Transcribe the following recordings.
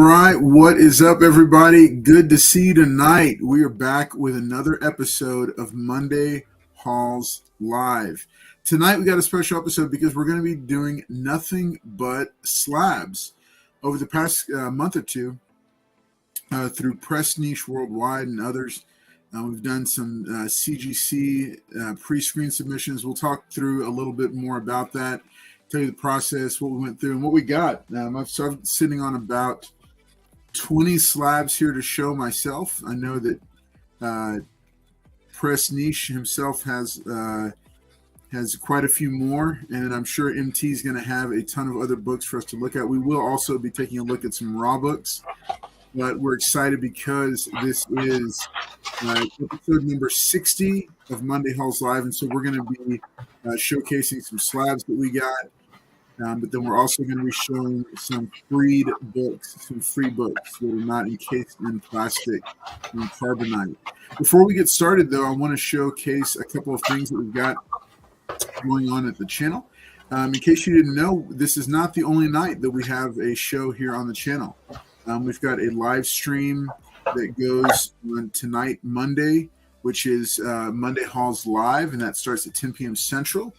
right, what is up, everybody? Good to see you tonight. We are back with another episode of Monday Halls Live. Tonight we got a special episode because we're going to be doing nothing but slabs. Over the past month or two, through Prescreens Worldwide and others, we've done some CGC pre-screen submissions. We'll talk through a little bit more about that. Tell you the process, what we went through, and what we got. I'm sitting on about 20 slabs here to show myself. I know that Prescreens himself has quite a few more, and I'm sure MT is going to have a ton of other books for us to look at. We will also be taking a look at some raw books, but we're excited because this is episode number 60 of Monday Halls Live, and so we're going to be showcasing some slabs that we got. But then we're also going to be showing some free books that are not encased in plastic and carbonite. Before we get started, though, I want to showcase a couple of things that we've got going on at the channel. In case you didn't know, this is not the only night that we have a show here on the channel. We've got a live stream that goes on tonight, Monday, which is Monday Halls Live, and that starts at 10 p.m. Central.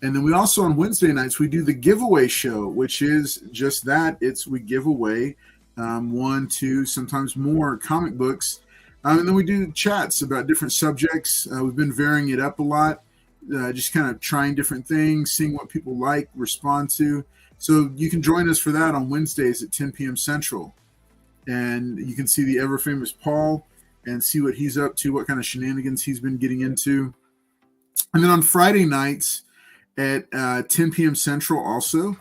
And then we also, on Wednesday nights, we do the giveaway show, which is just that. We give away 1, 2, sometimes more comic books. And then we do chats about different subjects. We've been varying it up a lot, just kind of trying different things, seeing what people like, respond to. So you can join us for that on Wednesdays at 10 p.m. Central. And you can see the ever-famous Paul and see what he's up to, what kind of shenanigans he's been getting into. And then on Friday nights, at 10 p.m. Central also.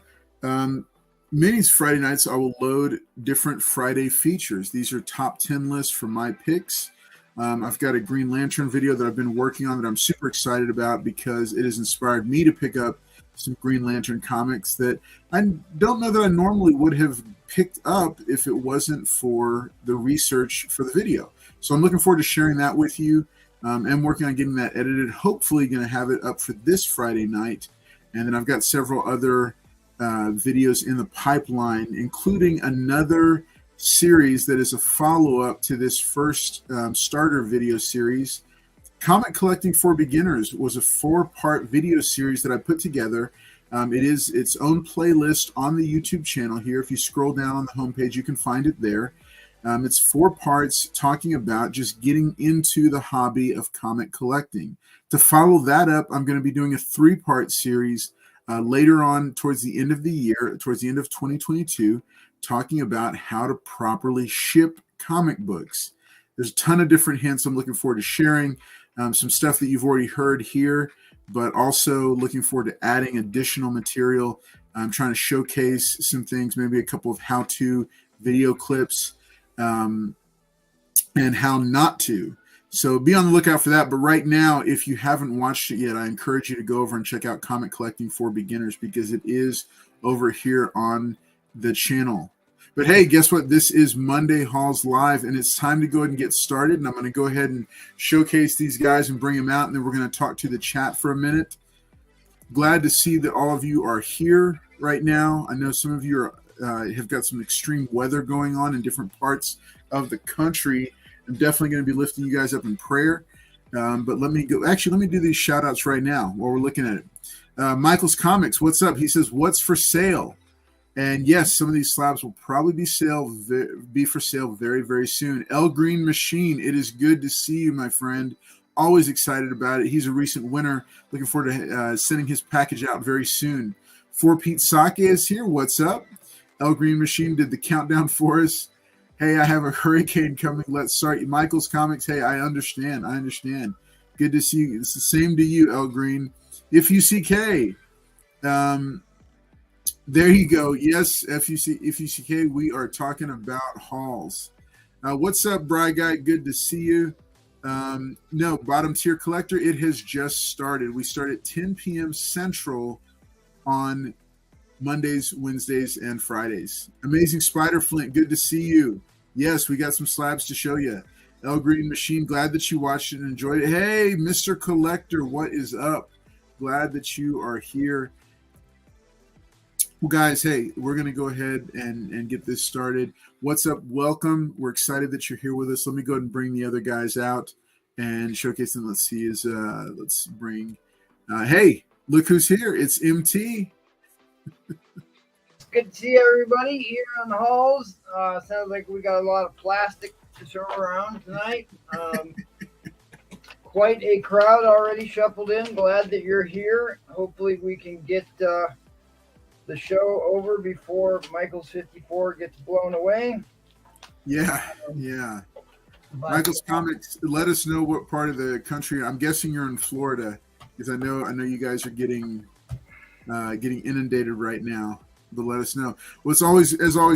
Many Friday nights I will load different Friday features. These are top 10 lists for my picks. I've got a Green Lantern video that I've been working on that I'm super excited about because it has inspired me to pick up some Green Lantern comics that I don't know that I normally would have picked up if it wasn't for the research for the video. So I'm looking forward to sharing that with you. I'm working on getting that edited. Hopefully going to have it up for this Friday night. And then I've got several other videos in the pipeline, including another series that is a follow-up to this first starter video series. Comic Collecting for Beginners was a 4-part video series that I put together. It is its own playlist on the YouTube channel here. If you scroll down on the homepage, you can find it there. It's 4 parts talking about just getting into the hobby of comic collecting. To follow that up, I'm going to be doing a 3-part series later on towards the end of the year, towards the end of 2022, talking about how to properly ship comic books. There's a ton of different hints I'm looking forward to sharing, some stuff that you've already heard here, but also looking forward to adding additional material. I'm trying to showcase some things, maybe a couple of how-to video clips, and how not to. So be on the lookout for that. But right now, if you haven't watched it yet, I encourage you to go over and check out Comic Collecting for Beginners because it is over here on the channel. But hey, guess what? This is Monday Halls Live, and it's time to go ahead and get started. And I'm going to go ahead and showcase these guys and bring them out, and then we're going to talk to the chat for a minute. Glad to see that all of you are here right now. I know some of you are have got some extreme weather going on in different parts of the country. I'm definitely going to be lifting you guys up in prayer. But let me do these shout outs right now while we're looking at it. Michael's Comics, what's up? He says, what's for sale? And yes, some of these slabs will probably be for sale very, very soon. El Green Machine, it is good to see you, my friend. Always excited about it. He's a recent winner. Looking forward to sending his package out very soon. 4 Pete Sake is here. What's up? El Green Machine did the countdown for us. Hey, I have a hurricane coming. Let's start. Michael's Comics. Hey, I understand. Good to see you. It's the same to you, El Green. If you CK, there you go. Yes, FUCK, we are talking about hauls. What's up, Bry Guy? Good to see you. No, Bottom Tier Collector, it has just started. We start at 10 p.m. Central on Mondays, Wednesdays, and Fridays. Amazing Spider Flint, good to see you. Yes, we got some slabs to show you. El Green Machine, glad that you watched it and enjoyed it. Hey, Mr. Collector, what is up? Glad that you are here. Well, guys, hey, we're going to go ahead and get this started. What's up? Welcome. We're excited that you're here with us. Let me go ahead and bring the other guys out and showcase them. Let's see. Let's bring. Hey, look who's here! It's MT. It's good to see everybody here on the halls. Sounds like we got a lot of plastic to throw around tonight. Quite a crowd already shuffled in. Glad that you're here. Hopefully we can get the show over before Michael's 54 gets blown away. Yeah. Michael's Comics. Let us know what part of the country. I'm guessing you're in Florida, because I know you guys are getting inundated right now. But let us know. Well, as always,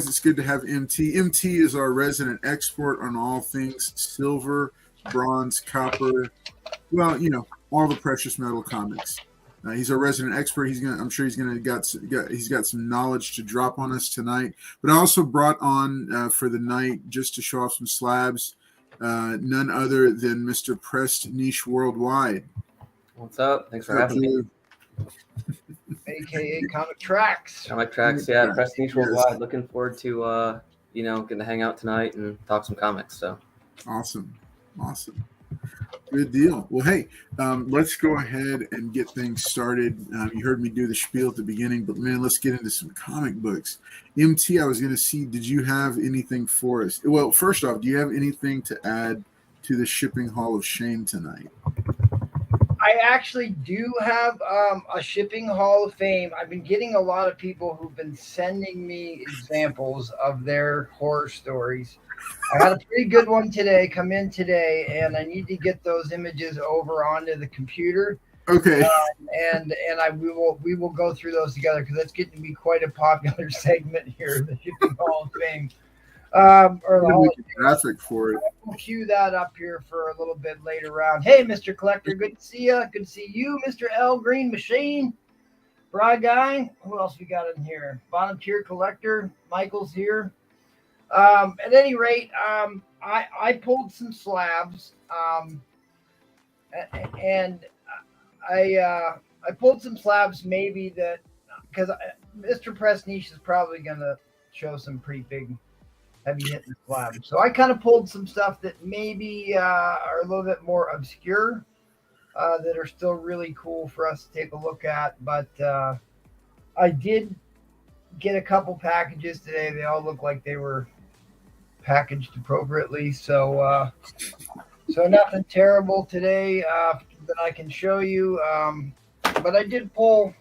it's good to have MT. MT is our resident expert on all things silver, bronze, copper. Well, all the precious metal comics. He's our resident expert. I'm sure he's got some knowledge to drop on us tonight. But I also brought on for the night, just to show off some slabs, none other than Mr. Prescreens Worldwide. What's up? Thanks for having me. AKA Comic Tracks. Comic Tracks, yeah. Prescreens Worldwide. Looking forward to getting to hang out tonight and talk some comics. So awesome. Good deal. Well, hey, let's go ahead and get things started. You heard me do the spiel at the beginning, but man, let's get into some comic books. MT, I was going to see, did you have anything for us? Well, first off, do you have anything to add to the Shipping Hall of Shame tonight? I actually do have a Shipping Hall of Fame. I've been getting a lot of people who've been sending me examples of their horror stories. I had a pretty good one come in today, and I need to get those images over onto the computer. Okay. We will go through those together, because that's getting to be quite a popular segment here, the Shipping Hall of Fame. Or the Hall of Fame. Graphic for it. We'll cue that up here for a little bit later on. Hey, Mr. Collector, good to see you. Good to see you, Mr. L. Green Machine. Bra Guy. Who else we got in here? Bottom Tier Collector. Michael's here. At any rate, I pulled some slabs, and I pulled some slabs maybe that, because Mr. Prescreens is probably going to show some pretty big heavy hitting slabs. So I kind of pulled some stuff that maybe are a little bit more obscure, that are still really cool for us to take a look at. But I did get a couple packages today. They all look like they were packaged appropriately. So nothing terrible today that I can show you. But I did pull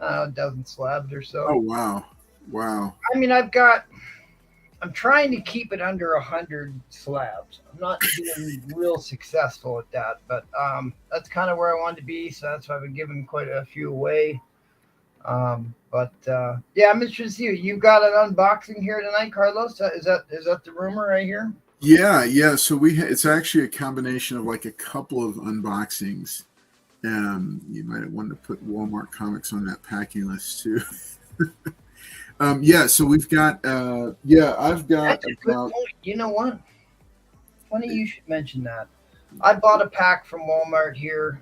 a dozen slabs or so. Oh, wow. I mean, I'm trying to keep it under 100 slabs. I'm not being real successful at that, but that's kind of where I wanted to be. So that's why I've been giving quite a few away. Yeah, I'm interested to see you. You've got an unboxing here tonight, Carlos. Is that the rumor right here? Yeah. So it's actually a combination of like a couple of unboxings. You might want to put Walmart Comics on that packing list too. So we've got. I've got. That's a good point. You know what? Funny you should mention that. I bought a pack from Walmart here.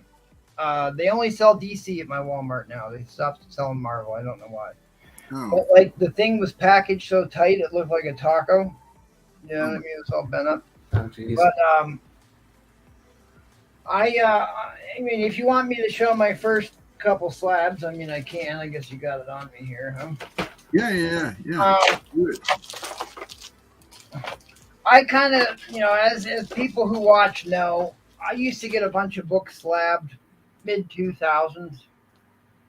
They only sell DC at my Walmart now. They stopped selling Marvel. I don't know why. Oh. But like the thing was packaged so tight it looked like a taco. You know what I mean? It's all bent up. Oh, geez. But I mean, if you want me to show my first couple slabs, I mean, I can. I guess you got it on me here, huh? Yeah. Do it. I kind of, as people who watch know, I used to get a bunch of books slabbed mid-2000s.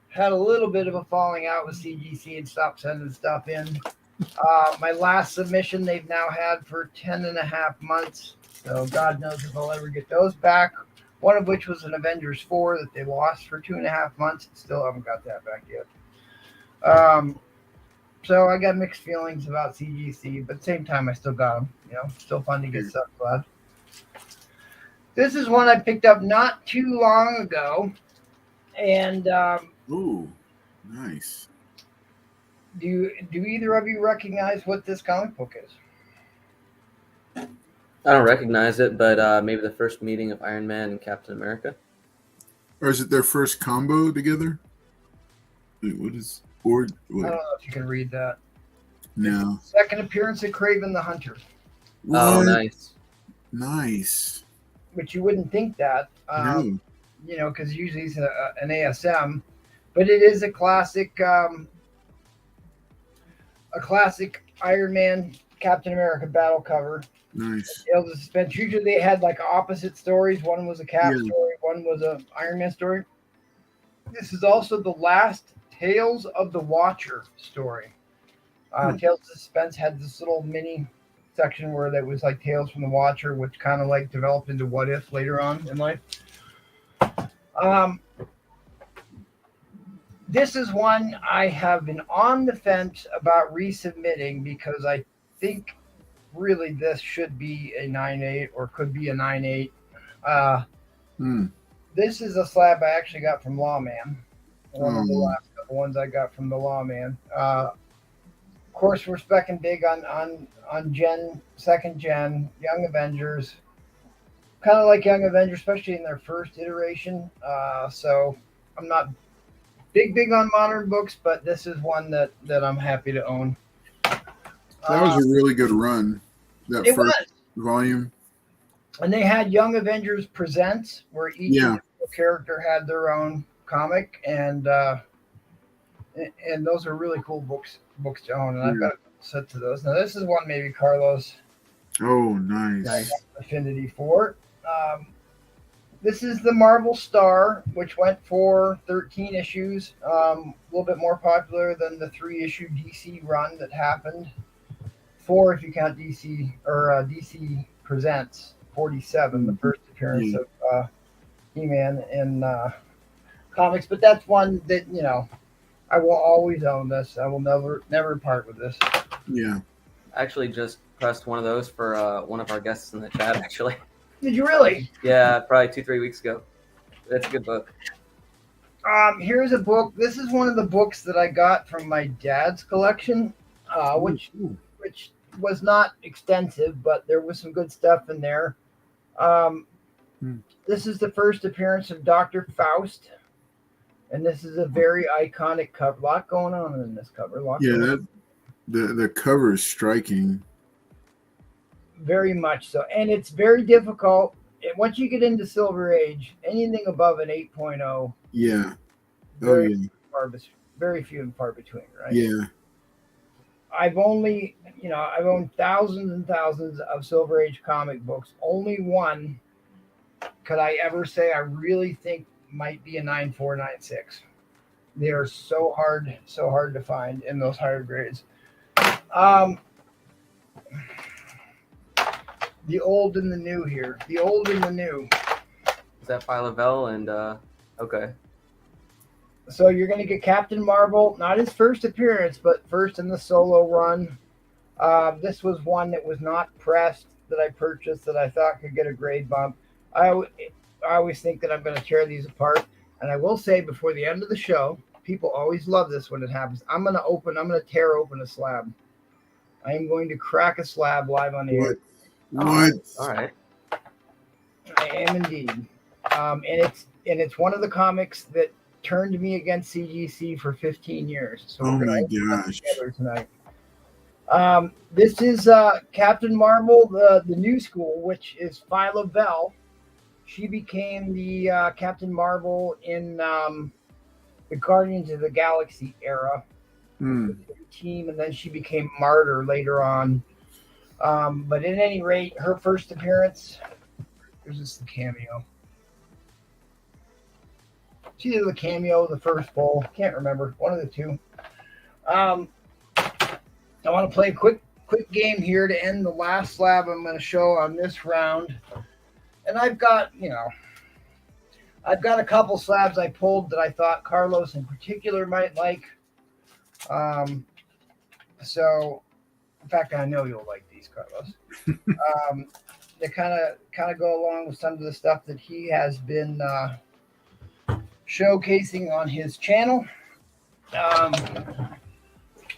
Had a little bit of a falling out with CGC and stopped sending stuff in. My last submission they've now had for 10 and a half months. So God knows if I'll ever get those back. One of which was an Avengers 4 that they lost for 2.5 months. Still haven't got that back yet. So I got mixed feelings about CGC, but at the same time, I still got them. Still fun to get stuff glad. This is one I picked up not too long ago, and ooh, nice. Do either of you recognize what this comic book is? I don't recognize it, but maybe the first meeting of Iron Man and Captain America. Or is it their first combo together? Wait, what is? Or I don't know if you can read that. no. Second appearance of Kraven the Hunter, Oh, What? nice. Nice. which you wouldn't think that, No. because usually he's an ASM, but it is a classic Iron Man Captain America battle cover. Nice. Tales of Suspense. Usually they had like opposite stories. One was a Cap Yeah. story, one was a Iron Man story. This is also the last Tales of the Watcher story. Tales of Suspense had this little mini section where that was like Tales from the Watcher, which kind of like developed into What If later on in life. This is one I have been on the fence about resubmitting because I think really this should be a 9.8 or could be a 9.8. This is a slab I actually got from Lawman. One of the last couple ones I got from the Lawman. Of course, we're specking big on second gen Young Avengers. Kind of like Young Avengers, especially in their first iteration. So I'm not big on modern books, but this is one that I'm happy to own. That was a really good run. That It first was. volume. And they had Young Avengers Presents, where each character had their own comic, and those are really cool books to own. And I've got a set of those. Now this is one maybe Carlos. Oh, nice. Affinity for. This is the Marvel Star, which went for 13 issues. A little bit more popular than the 3-issue DC run that happened. 4 if you count DC or DC Presents 47, the first appearance of He-Man in comics. But that's one that I will always own. This I will never part with this. Yeah. I actually just pressed one of those for one of our guests in the chat. Actually. Did you really? Yeah, probably 2-3 weeks ago. That's a good book. Here's a book. This is one of the books that I got from my dad's collection, which was not extensive, but there was some good stuff in there. This is the first appearance of Dr. Faust, and this is a very iconic cover. A lot going on in this cover. The cover is striking. Very much so, and it's very difficult. Once you get into Silver Age, anything above an 8.0, very few and far between, right? Yeah. I've owned thousands and thousands of Silver Age comic books. Only one could I ever say I really think might be a 9.4, 9.6. They are so hard to find in those higher grades. The old and the new here. The old and the new. Is that Philavel and okay. So you're going to get Captain Marvel, not his first appearance, but first in the solo run. This was one that was not pressed that I purchased that I thought could get a grade bump. I always think that I'm going to tear these apart. And I will say before the end of the show, people always love this when it happens. I'm going to tear open a slab. I am going to crack a slab live on the air. What? All right. I am indeed. And it's one of the comics that turned me against CGC for 15 years. So Oh we're my going to gosh. together tonight. This is Captain Marvel, the new school, which is Phyla Vell. She became the Captain Marvel in the Guardians of the Galaxy era team, and then she became Martyr later on. But at any rate, her first appearance, here's just the cameo. It's either the cameo or the first full. Can't remember. One of the two. I want to play a quick game here to end the last slab I'm going to show on this round. And I've got a couple slabs I pulled that I thought Carlos in particular might like. So, in fact, I know you'll like these, Carlos. They kind of go along with some of the stuff that he has been showcasing on his channel.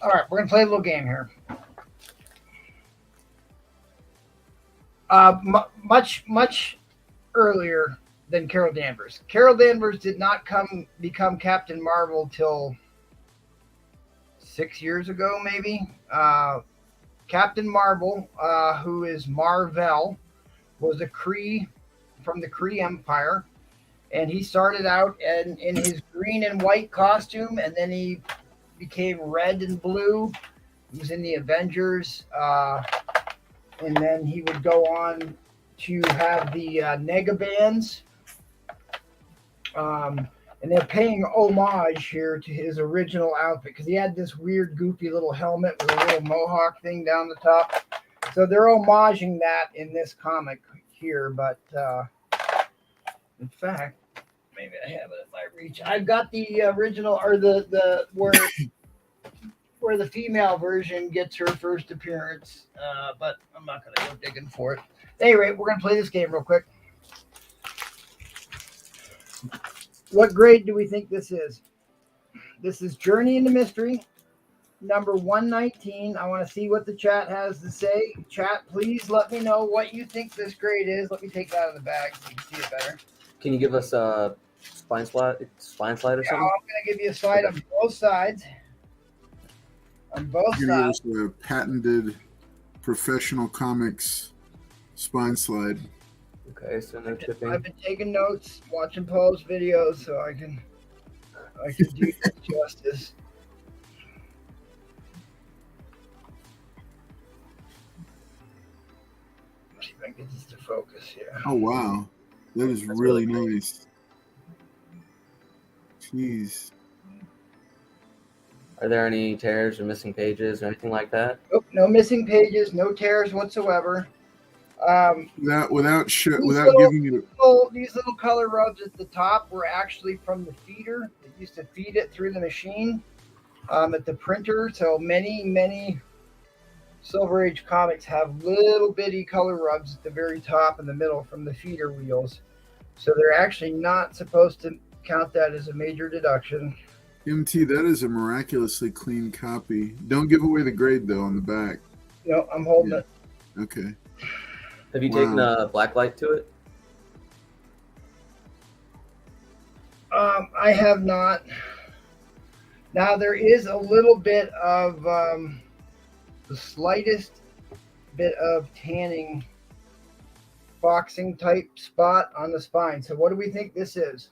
All right, we're gonna play a little game here. Much earlier than Carol Danvers. Carol Danvers did not become Captain Marvel till 6 years ago, maybe. Captain Marvel, who is Marvel, was a Kree from the Kree Empire, and he started out in his green and white costume, and then he became red and blue. He was in the Avengers, and then he would go on to have the Negabands. And they're paying homage here to his original outfit because he had this weird, goofy little helmet with a little mohawk thing down the top. So they're homaging that in this comic here. But in fact, maybe I have it in my reach. I've got the original, or the where the female version gets her first appearance. But I'm not going to go digging for it. At any rate, we're going to play this game real quick. What grade do we think this is? This is Journey into Mystery, number 119. I want to see what the chat has to say. Chat, please let me know what you think this grade is. Let me take that out of the bag so you can see it better. Can you give us a spine slide or something? I'm going to give you a slide on both sides. On both sides. A patented professional comics spine slide. Okay, so no chipping. I've been taking notes, watching Paul's videos, so I can do this justice. See if I can get this to focus here. Oh wow, that is really nice. Jeez. Are there any tears or missing pages or anything like that? Nope, no missing pages, no tears whatsoever. Without giving you these little color rubs at the top were actually from the feeder. It used to feed it through the machine at the printer. So many Silver Age comics have little bitty color rubs at the very top and the middle from the feeder wheels. So they're actually not supposed to count that as a major deduction. MT, that is a miraculously clean copy. Don't give away the grade though on the back. No, I'm holding it. Okay. Have you taken a black light to it? I have not. Now there is a little bit of the slightest bit of tanning, boxing type spot on the spine. So what do we think this is?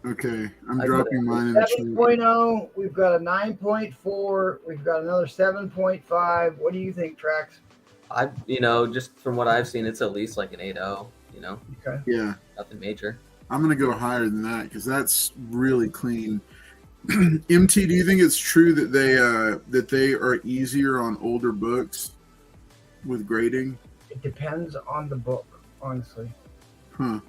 Okay, I'm dropping mine in the chat. 7.0, we've got a 9.4, we've got another 7.5. What do you think, Trax? Just from what I've seen, it's at least like an 8.0, Okay. Yeah. Nothing major. I'm going to go higher than that because that's really clean. MT, do you think it's true that they are easier on older books with grading? It depends on the book, honestly. Huh.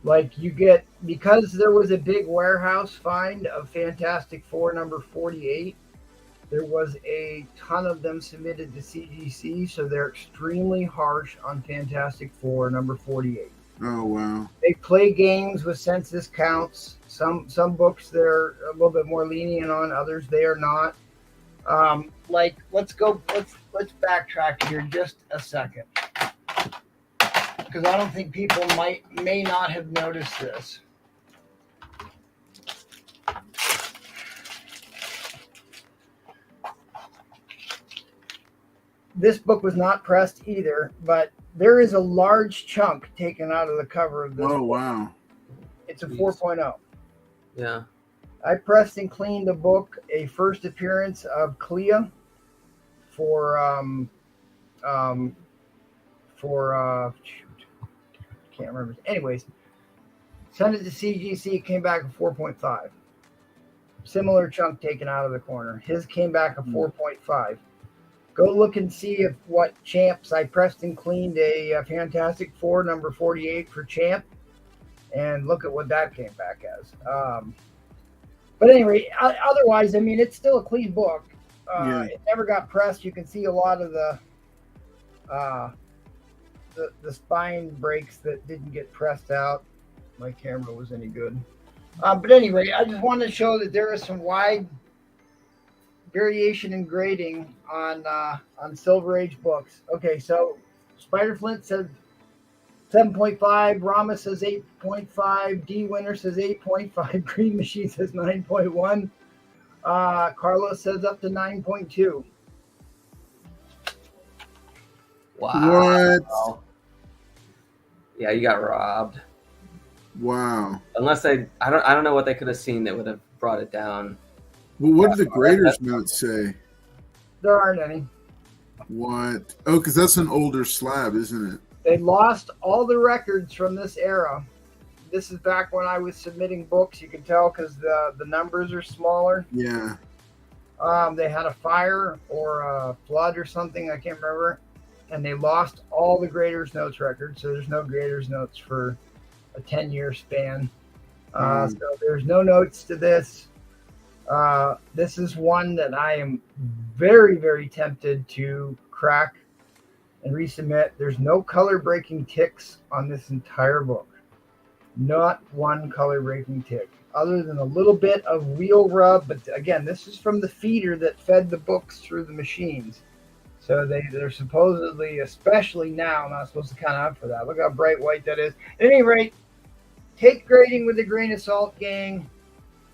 Like you get, because there was a big warehouse find of Fantastic Four number 48, there was a ton of them submitted to CGC, so they're extremely harsh on Fantastic Four number 48. Oh, wow. They play games with census counts. Some books they're a little bit more lenient on, others they are not. Let's backtrack here just a second, because I don't think people may not have noticed this. This book was not pressed either, but there is a large chunk taken out of the cover of this. Oh, book. wow. It's a 4.0. Yeah. I pressed and cleaned the book, a first appearance of Clea for can't remember. Anyways, sent it to CGC, it came back a 4.5. Similar chunk taken out of the corner. His came back a 4.5. Go look and see if what Champs. I pressed and cleaned a Fantastic Four number 48 for Champ, and look at what that came back as. But anyway, otherwise, I mean, it's still a clean book. It never got pressed. You can see a lot of the spine breaks that didn't get pressed out. My camera was any good. But anyway, I just wanted to show that there is some wide variation in grading on Silver Age books. Okay, so Spider Flint said 7.5, Rama says 8.5, D Winner says 8.5, Green Machine says 9.1. Carlos says up to 9.2. Wow. What? Yeah, you got robbed. Wow. Unless I don't know what they could have seen that would have brought it down. Well, what do the graders notes say? There aren't any. What? Oh, because that's an older slab, isn't it? They lost all the records from this era. This is back when I was submitting books. You can tell because the numbers are smaller. Yeah. They had a fire or a flood or something. I can't remember. And they lost all the graders notes records. So there's no graders notes for a 10-year span. So there's no notes to this. This is one that I am very, very tempted to crack and resubmit. There's no color breaking ticks on this entire book. Not one color breaking tick, other than a little bit of wheel rub. But again, this is from the feeder that fed the books through the machines. So they're supposedly, especially now, not supposed to count out for that. Look how bright white that is. At any rate, take grading with a grain of salt, gang.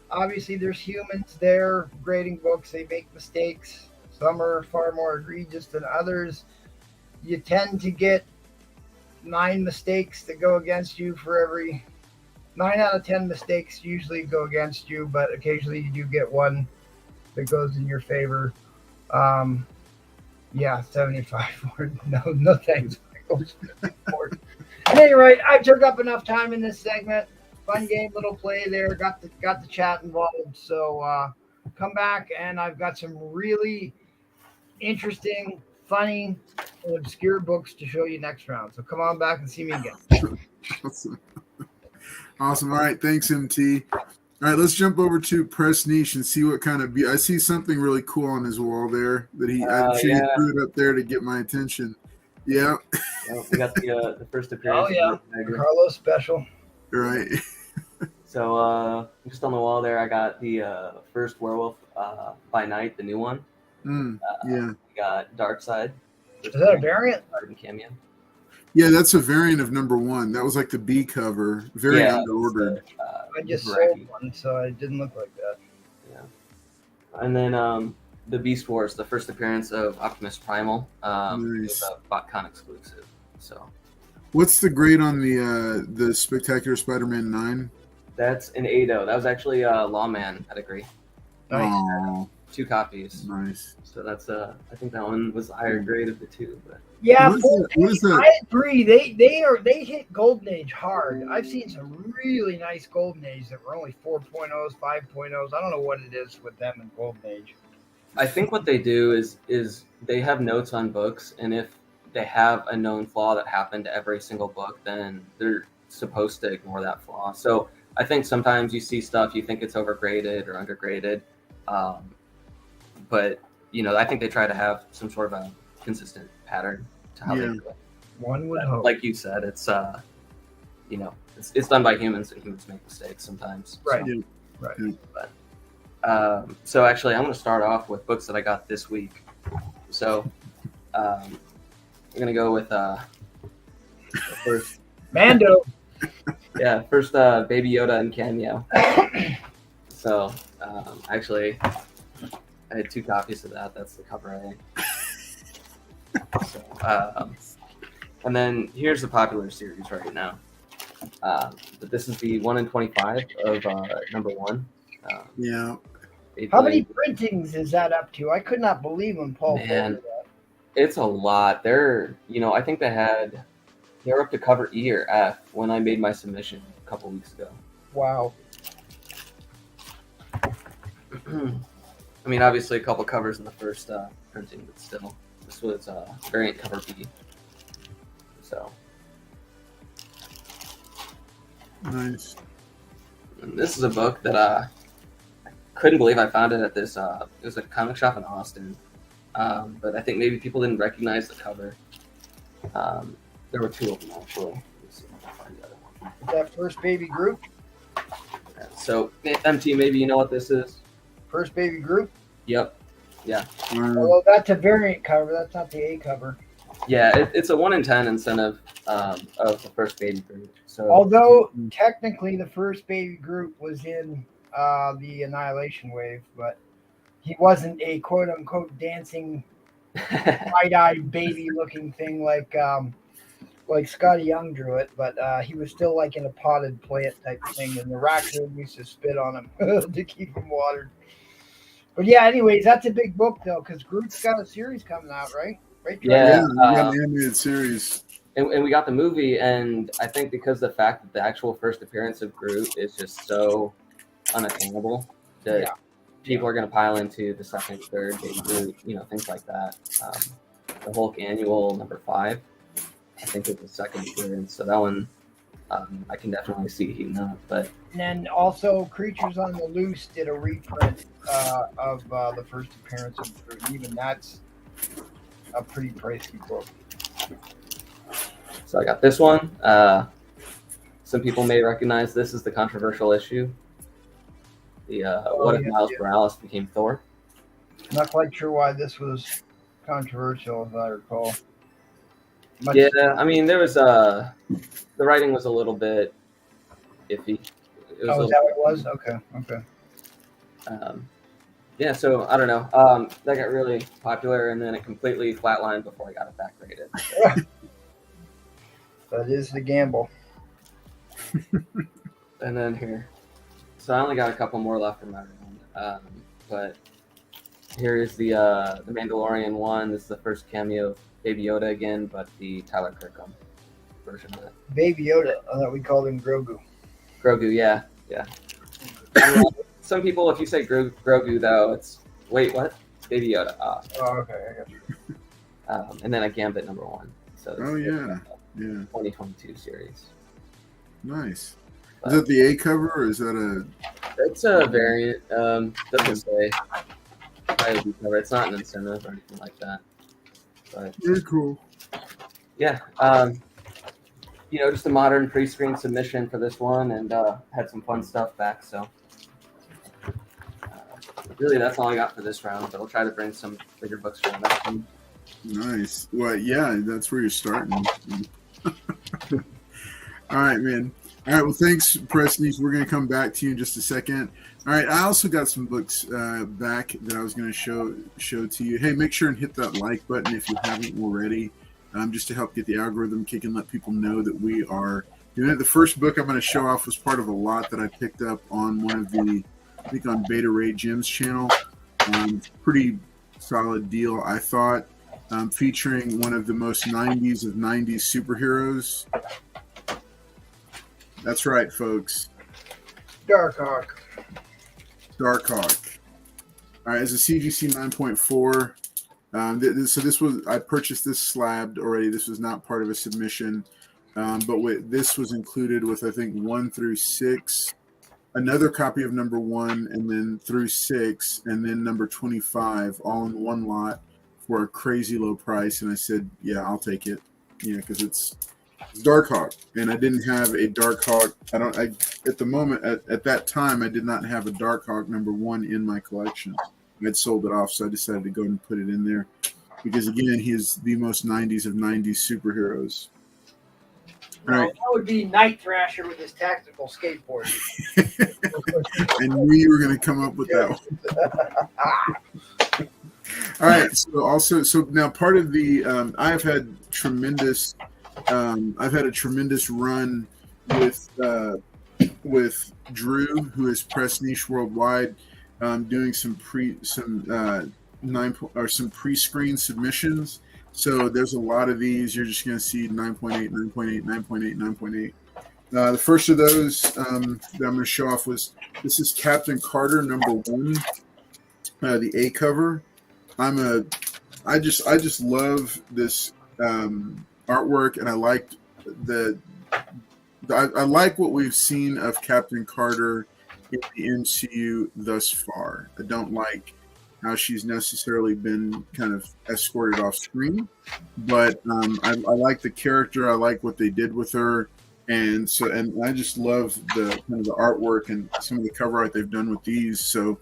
Obviously, there's humans there grading books. They make mistakes. Some are far more egregious than others. You tend to get 9 mistakes that go against you for every 9 out of 10 mistakes usually go against you, but occasionally you do get one that goes in your favor. 75. No thanks, Michael. At any rate, I took up enough time in this segment. Fun game, little play there. Got the chat involved. So come back, and I've got some really interesting, funny, and obscure books to show you next round. So come on back and see me again. Awesome. All right. Thanks, MT. All right. Let's jump over to Press Niche and see what kind of. I see something really cool on his wall there that I'm sure he threw it up there to get my attention. Yeah. We got the first appearance. Oh, yeah. Carlos special. Right. So just on the wall there, I got the first Werewolf by Night, the new one. Yeah. We got Dark Side. Is that a variant? Cameo. Yeah, that's a variant of number 1. That was like the B cover, very underordered. I just sold one, so it didn't look like that. Yeah. And then the Beast Wars, the first appearance of Optimus Primal, nice. is a BotCon exclusive. So, what's the grade on the Spectacular Spider-Man 9? That's an 8.0. That was actually Lawman had a grade. Nice. Oh, 2 copies. Nice. So that's I think that one was the higher grade of the 2. But yeah, what is that? I agree. They hit Golden Age hard. I've seen some really nice Golden Age that were only 4.0s, 5.0s. I don't know what it is with them in Golden Age. I think what they do is they have notes on books, and if they have a known flaw that happened to every single book, then they're supposed to ignore that flaw. So I think sometimes you see stuff you think it's overgraded or undergraded, but I think they try to have some sort of a consistent pattern to how they do it. One would hope. Like you said, it's it's done by humans, and humans make mistakes sometimes. Right. So, Right. But, so actually, I'm going to start off with books that I got this week. So I'm going to go with first Mando. Yeah, first Baby Yoda and Cameo. So actually, I had 2 copies of that. That's the cover A. So, and then here's the popular series right now. But this is the 1 in 25 of number 1. Yeah. How many printings is that up to? I could not believe when Paul told me that. It's a lot. I think they're up to cover E or F when I made my submission a couple weeks ago. Wow. I mean, obviously a couple covers in the first printing, but still, this was variant cover B. So. Nice. And this is a book that I couldn't believe I found it at this. It was a comic shop in Austin, but I think maybe people didn't recognize the cover. There were 2 of them actually. Let's see if I can find the other one. Is that First Baby Group? So, MT, maybe you know what this is? First Baby Group? Yep. Yeah. Well, that's a variant cover. That's not the A cover. Yeah, it's a 1 in 10 incentive of the First Baby Group. So, although technically the First Baby Group was in the Annihilation Wave, but he wasn't a quote unquote dancing wide-eyed baby looking thing like Scotty Young drew it, but he was still like in a potted plant type thing, and the raccoon used to spit on him to keep him watered. But yeah, anyways, that's a big book though, because Groot's got a series coming out, right? Right? Yeah, we got an animated series. And we got the movie, and I think because of the fact that the actual first appearance of Groot is just so unattainable that people are going to pile into the second, third, Baby Groot, things like that. The Hulk Annual #5, I think is the second appearance, so that one I can definitely see heating up. But and then also, Creatures on the Loose did a reprint of the first appearance of Groot. Even that's a pretty pricey book. So I got this one. Some people may recognize this as the controversial issue. The What if Miles Morales became Thor? Not quite sure why this was controversial, as I recall. Yeah, I mean, there was the writing was a little bit iffy. Is that what it was? Okay. Yeah, so I don't know. That got really popular, and then it completely flatlined before I got it back rated. That is the gamble. And then here, so I only got a couple more left in my round. But here is the Mandalorian one. This is the first cameo of Baby Yoda again, but the Tyler Kirkham version of it. Baby Yoda. I thought we called him Grogu. Grogu, yeah. I mean, some people, if you say Grogu, though, it's wait, what? Baby Yoda. Oh, okay, I got you. And then a Gambit #1. So Yeah. 2022 series. Nice. Is that the A cover, or is that a? It's a variant. Doesn't say. Probably B cover. It's not an incentive or anything like that. But Very cool. yeah, just a modern pre-screen submission for this one, and had some fun stuff back. So really, that's all I got for this round. But I'll try to bring some bigger books for the next one. Nice. Well, yeah, that's where you're starting. All right, man. All right, well, thanks, Prescreens. We're going to come back to you in just a second. All right, I also got some books back that I was going to show to you. Hey, make sure and hit that like button if you haven't already, just to help get the algorithm kicking, let people know that we are doing it. The first book I'm going to show off was part of a lot that I picked up on one of the, I think on Beta Ray Jim's channel. Pretty solid deal, I thought, featuring one of the most 90s of 90s superheroes. That's right, folks. Darkhawk. Darkhawk. All right, it's a CGC 9.4. So this was, I purchased this slabbed already. This was not part of a submission, but this was included with, I think, 1 through 6, another copy of #1, and then through 6, and then number 25, all in one lot for a crazy low price. And I said, yeah, I'll take it. Yeah, because it's Darkhawk, and I didn't have a Darkhawk. At the moment, at that time, I did not have a Darkhawk #1 in my collection. I'd sold it off, so I decided to go ahead and put it in there because, again, he is the most 90s of 90s superheroes. All right. That would be Night Thrasher with his tactical skateboard. I knew you were going to come up with that one. All right. So now part of the I've had a tremendous run with Drew, who is Press Niche Worldwide, doing some pre-screen submissions. So there's a lot of these. You're just going to see 9.8, 9.8, 9.8, 9.8. The first of those that I'm going to show off this is Captain Carter #1, the A cover. I just love this artwork, and I like I like what we've seen of Captain Carter in the MCU thus far. I don't like how she's necessarily been kind of escorted off screen, but I like the character. I like what they did with her, and I just love the kind of the artwork and some of the cover art they've done with these. So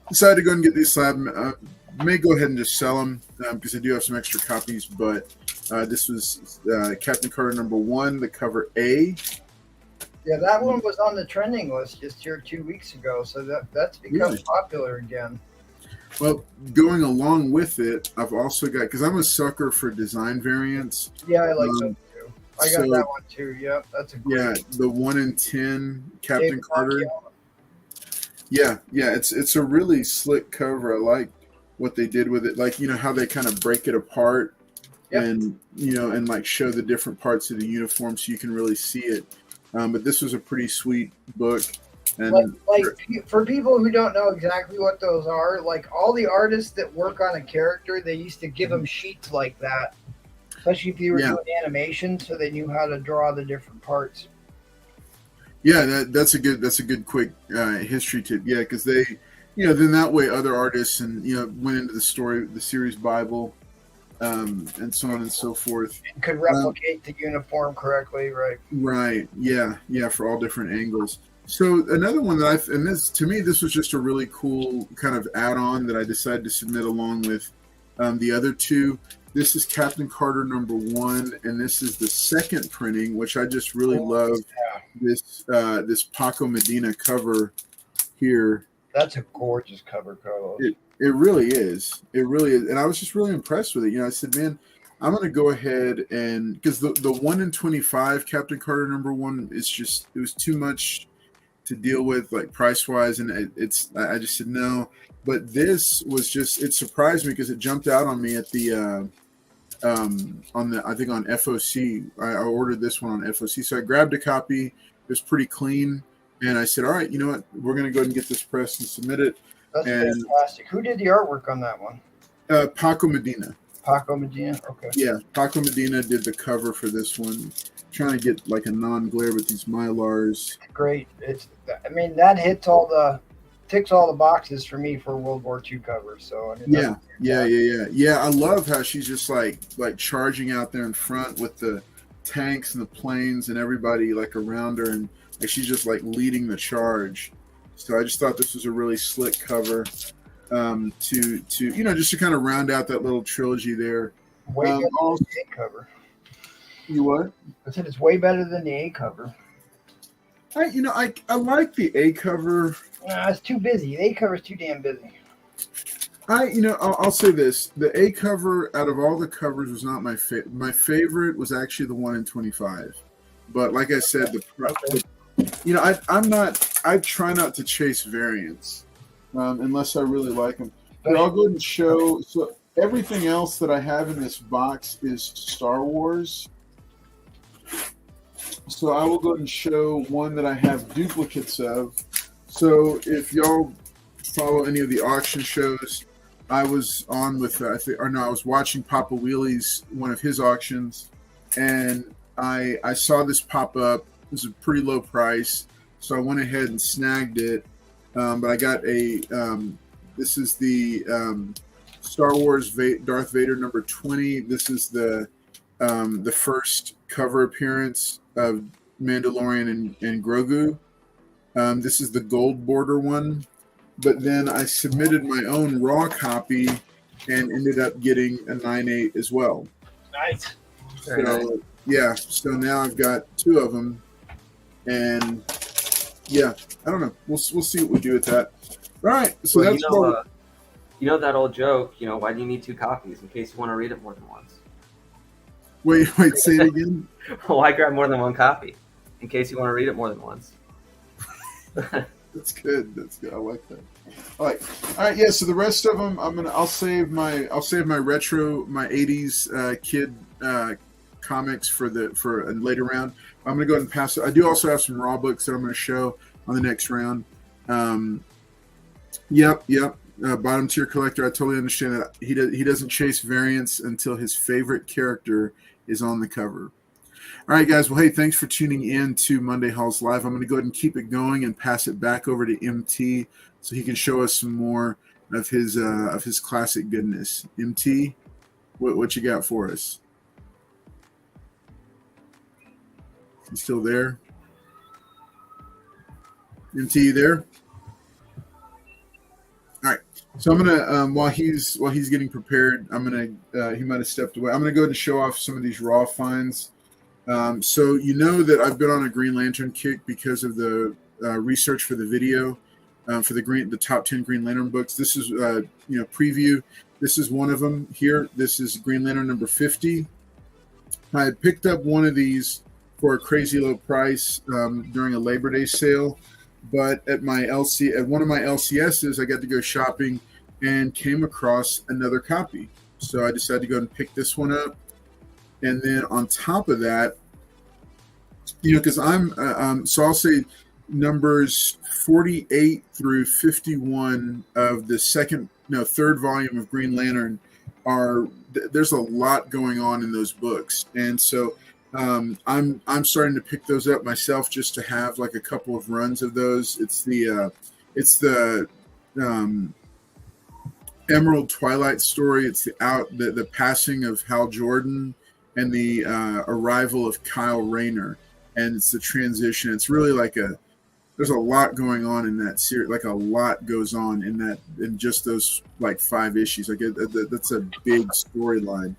decided to go and get these slab. May go ahead and just sell them because I do have some extra copies. But this was Captain Carter #1, the cover A. Yeah, that one was on the trending list just here 2 weeks ago, so that's become popular again. Well, going along with it, I've also got, because I'm a sucker for design variants. Yeah, I like those too. I got so- that one too. Yep, that's a Yeah, great. the 1 in 10 Captain David Carter. Macchio. Yeah, it's a really slick cover. I like what they did with it. Like, how they kind of break it apart Yep. and, and like show the different parts of the uniform so you can really see it. But this was a pretty sweet book. And Like for people who don't know exactly what those are, like all the artists that work on a character, they used to give them sheets like that, especially if you were doing animation, so they knew how to draw the different parts. yeah, that's a good quick history tip. Yeah, because they, then that way other artists and went into the series Bible, and so on and so forth. And could replicate the uniform correctly, right? Right. Yeah. For all different angles. So another one that to me, this was just a really cool kind of add-on that I decided to submit along with the other two. This is Captain Carter #1, and this is the second printing, which I just really love. Yeah. This Paco Medina cover here. That's a gorgeous cover, Carlos. It really is. It really is. And I was just really impressed with it. I said, man, I'm going to go ahead and, because the 1 in 25 Captain Carter #1 is just, it was too much to deal with, like price wise. And I just said no. But this was just, it surprised me because it jumped out on me at the, I think on FOC. I ordered this one on FOC. So I grabbed a copy. It was pretty clean. And I said, all right, you know what? We're going to go ahead and get this pressed and submit it. That's fantastic. Who did the artwork on that one? Paco Medina. Paco Medina? Okay. Yeah, Paco Medina did the cover for this one. Trying to get like a non-glare with these Mylars. Great. That ticks all the boxes for me for World War II cover. So Yeah. I love how she's just like charging out there in front with the tanks and the planes and everybody like around her, and like she's just like leading the charge. So I just thought this was a really slick cover to just to kind of round out that little trilogy there. Way better than the A cover. You what? I said it's way better than the A cover. I like the A cover. It's too busy. The A cover is too damn busy. I'll say this: the A cover out of all the covers was not my favorite. My favorite was actually the 1 in 25. But like I said, I try not to chase variants unless I really like them. But I'll go ahead and show. So everything else that I have in this box is Star Wars. So I will go ahead and show one that I have duplicates of. So if y'all follow any of the auction shows, I was on with I was watching Papa Wheelie's one of his auctions, and I saw this pop up. It was a pretty low price, so I went ahead and snagged it. But I got this is the Star Wars Darth Vader #20. This is the first cover appearance of Mandalorian and Grogu. This is the gold border one. But then I submitted my own raw copy and ended up getting a 9.8 as well. Nice. So now I've got two of them. And yeah, I don't know. We'll see what we do with that. All right. So that's that old joke, why do you need two copies in case you want to read it more than once? Wait, say it again. Why grab more than one copy in case you want to read it more than once? That's good. I like that. All right. Yeah. So the rest of them, I'll save my retro, my 80s kid comics for a later round. I'm gonna go ahead and pass it. I do also have some raw books that I'm gonna show on the next round. Yep. Bottom tier collector. I totally understand that he doesn't chase variants until his favorite character is on the cover. All right, guys. Well, hey, thanks for tuning in to Monday Hauls Live. I'm going to go ahead and keep it going and pass it back over to MT so he can show us some more of his classic goodness. MT, what you got for us? You still there? MT, you there? All right. So I'm gonna while he's getting prepared, he might have stepped away. I'm gonna go ahead and show off some of these raw finds. So that I've been on a Green Lantern kick because of the research for the video. for the top 10 Green Lantern books. This is preview. This is one of them here. This is Green Lantern number 50. I had picked up one of these for a crazy low price during a Labor Day sale, but at one of my LCSs, I got to go shopping and came across another copy. So I decided to go and pick this one up. And then on top of that, because so I'll say numbers 48 through 51 of the third volume of Green Lantern there's a lot going on in those books. And so I'm starting to pick those up myself just to have like a couple of runs of those. It's the Emerald Twilight story. It's the passing of Hal Jordan and the arrival of Kyle Rayner, and it's the transition. It's really like there's a lot going on in that series. Like a lot goes on in just those like 5 issues. That's a big storyline.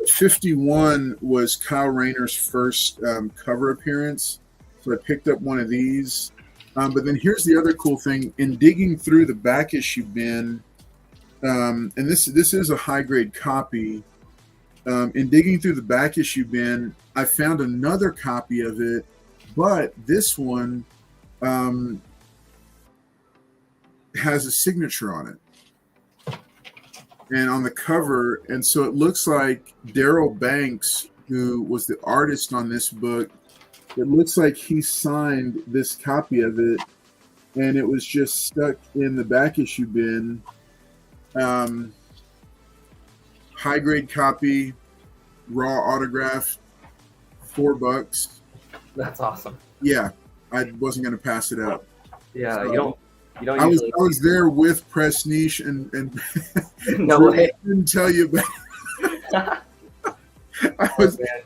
51 was Kyle Rayner's first cover appearance, so I picked up one of these. But then here's the other cool thing: in digging through the back issue bin, and this is a high grade copy. In digging through the back issue bin, I found another copy of it, but this one has a signature on it and on the cover. And so it looks like Daryl Banks, who was the artist on this book, it looks like he signed this copy of it and it was just stuck in the back issue bin. High grade copy, raw autograph, $4. That's awesome. Yeah, I wasn't going to pass it up. Yeah, so, you don't. I was there with Prescreens and no way. I didn't tell you about.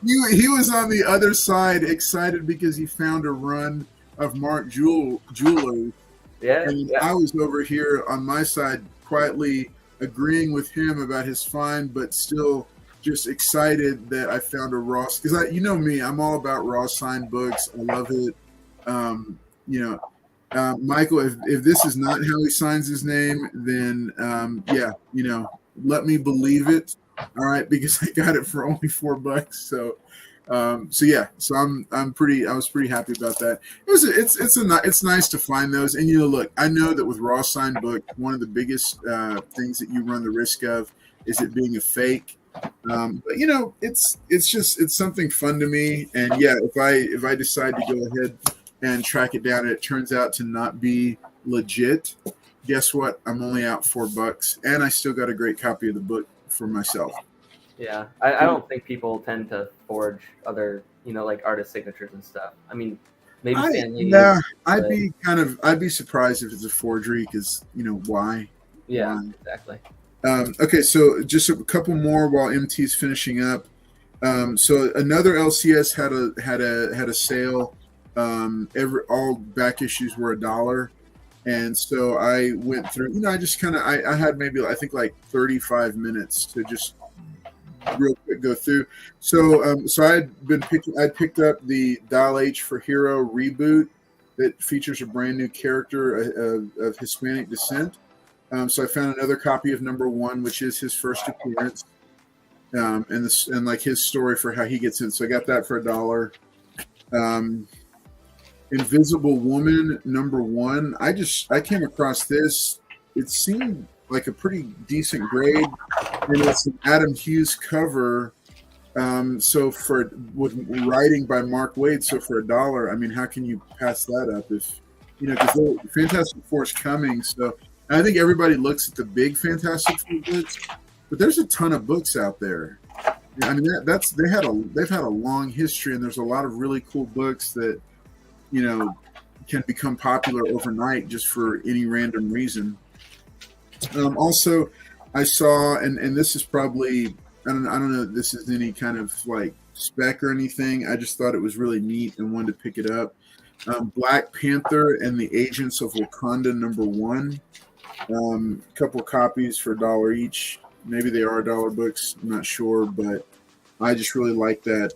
He was on the other side, excited because he found a run of Mark Jewelers. Yeah, and I was over here on my side, quietly agreeing with him about his find, but still just excited that I found a raw. Because you know me, I'm all about raw signed books. I love it. Michael, if this is not how he signs his name, then let me believe it. All right, because I got it for only $4. So I was pretty happy about that. It's nice to find those. And look, I know that with raw signed book, one of the biggest things that you run the risk of is it being a fake. But it's something fun to me. And yeah, if I decide to go ahead and track it down and it turns out to not be legit, guess what? I'm only out $4 and I still got a great copy of the book for myself. Yeah, I don't think people tend to forge other, like artist signatures and stuff. I mean, maybe Stanley. Yeah, I'd be surprised if it's a forgery because why? Yeah, why? Exactly. Okay, so just a couple more while MT's finishing up. So another LCS had a sale. All back issues were $1. And so I went through, I just I had maybe, I think like 35 minutes to just real quick go through. So I picked up the Dial H for Hero reboot that features a brand new character of Hispanic descent. So I found another copy of number 1, which is his first appearance, and like his story for how he gets in. So I got that for $1. Invisible Woman number 1. I came across this. It seemed like a pretty decent grade, and it's an Adam Hughes cover. So with writing by Mark Waid, so for $1, I mean, how can you pass that up? If because Fantastic Four is coming, so I think everybody looks at the big Fantastic Four books, but there's a ton of books out there. I mean, they've had a long history, and there's a lot of really cool books that can become popular overnight just for any random reason. Also, I saw, and this is probably, I don't know if this is any kind of like spec or anything. I just thought it was really neat and wanted to pick it up. Black Panther and the Agents of Wakanda number 1. A couple copies for $1 each. Maybe they are $1 books. I'm not sure, but I just really like that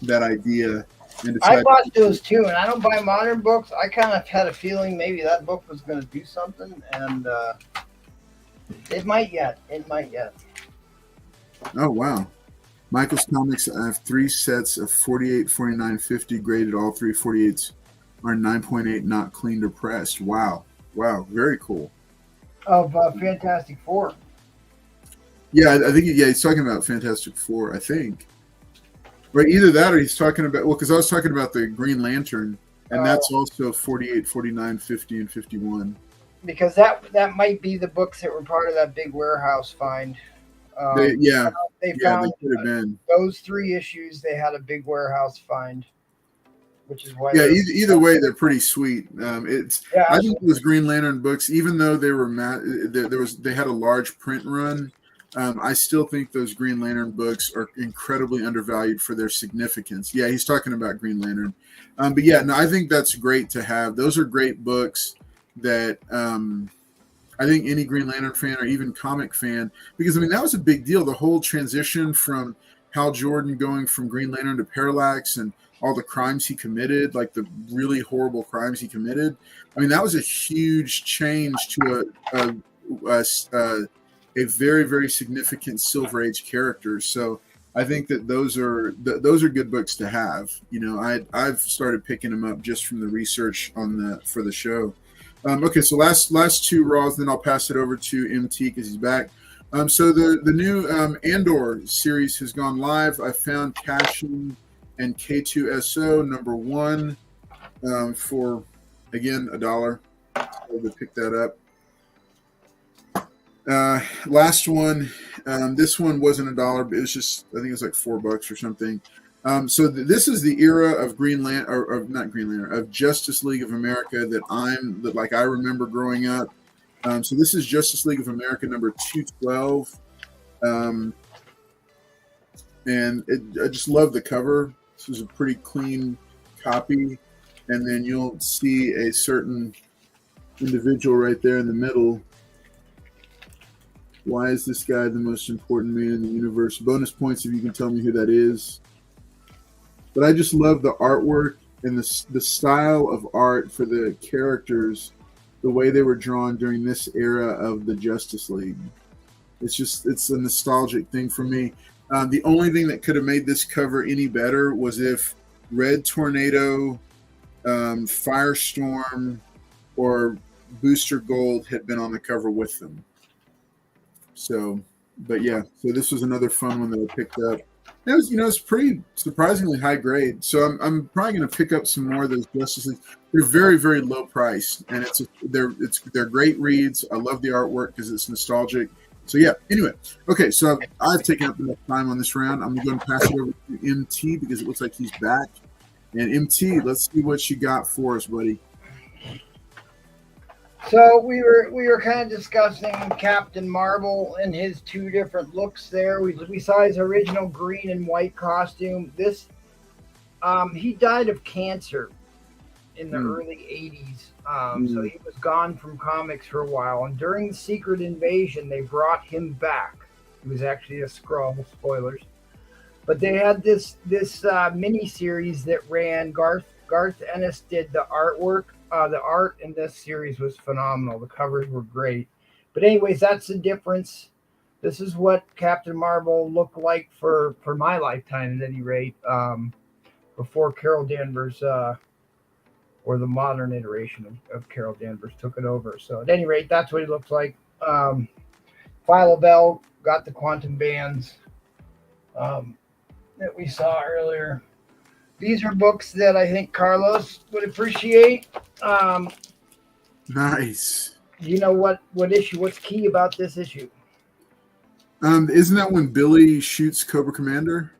idea. and I decide. bought those too, and I don't buy modern books. I kind of had a feeling maybe that book was going to do something, and it might yet. It might yet. Oh wow. Michael's Comics, I have 3 sets of 48, 49, 50 graded. All 3 48s are 9.8, not cleaned or pressed. Wow. Wow. Very cool. Of Fantastic Four. Yeah, I think he's talking about Fantastic Four, I think. Right, either that or he's talking about, well, because I was talking about the Green Lantern, and that's also 48, 49, 50, and 51. Because that might be the books that were part of that big warehouse find. They found they could have been. those 3 issues. They had a big warehouse find, which is why. Yeah, either way, they're pretty sweet. I think those Green Lantern books, even though they were they had a large print run, I still think those Green Lantern books are incredibly undervalued for their significance. Yeah, he's talking about Green Lantern, but yeah, no, I think that's great to have. Those are great books that. I think any Green Lantern fan or even comic fan, because I mean that was a big deal. The whole transition from Hal Jordan going from Green Lantern to Parallax and all the crimes he committed, like the really horrible crimes he committed. I mean that was a huge change to a very, very significant Silver Age character. So I think that those are good books to have. You know, I've started picking them up just from the research for the show. Okay, so last 2 Raws, then I'll pass it over to MT because he's back. So the new Andor series has gone live. I found Cashin and K2SO #1 for, again, $1. So to pick that up. Last one, this one wasn't $1, but it was just, I think it was like $4 or something. So this is the era of of Justice League of America that I remember growing up. So this is Justice League of America #212, and I just love the cover. This is a pretty clean copy, and then you'll see a certain individual right there in the middle. Why is this guy the most important man in the universe? Bonus points if you can tell me who that is. But I just love the artwork and the style of art for the characters, the way they were drawn during this era of the Justice League. It's a nostalgic thing for me. The only thing that could have made this cover any better was if Red Tornado, Firestorm, or Booster Gold had been on the cover with them. So this was another fun one that I picked up. It was, it's pretty surprisingly high grade. So I'm probably going to pick up some more of those Justice League. They're very, very low price, and they're great reads. I love the artwork because it's nostalgic. So yeah. Anyway, okay. So I've taken up enough time on this round. I'm going to pass it over to MT because it looks like he's back. And MT, let's see what you got for us, buddy. So we were kind of discussing Captain Marvel and his 2 different looks there. We saw his original green and white costume. This he died of cancer in the early 80s. So he was gone from comics for a while. And during the Secret Invasion, they brought him back. He was actually a Skrull, spoilers. But they had this mini series that ran. Garth Ennis did the artwork. The art in this series was phenomenal. The covers were great. But anyways, that's the difference. This is what Captain Marvel looked like for my lifetime at any rate, before Carol Danvers, or the modern iteration of Carol Danvers took it over. So at any rate, that's what he looks like. Philo Bell got the quantum bands that we saw earlier. These are books that I think Carlos would appreciate. Nice. You know what issue? What's key about this issue? Isn't that when Billy shoots Cobra Commander?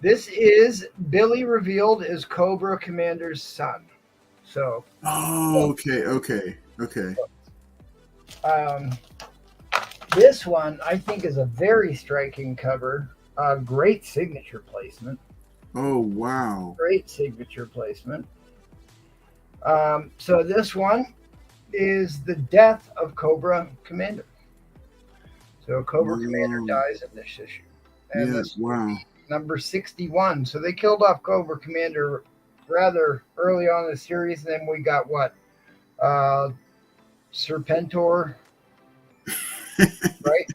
This is Billy revealed as Cobra Commander's son. So. Oh, okay. This one I think is a very striking cover. Great signature placement. Oh, wow. Great signature placement. So this one is the death of Cobra Commander. So Cobra Commander dies in this issue. And yes, wow. number 61. So they killed off Cobra Commander rather early on in the series, and then we got what? Serpentor, right?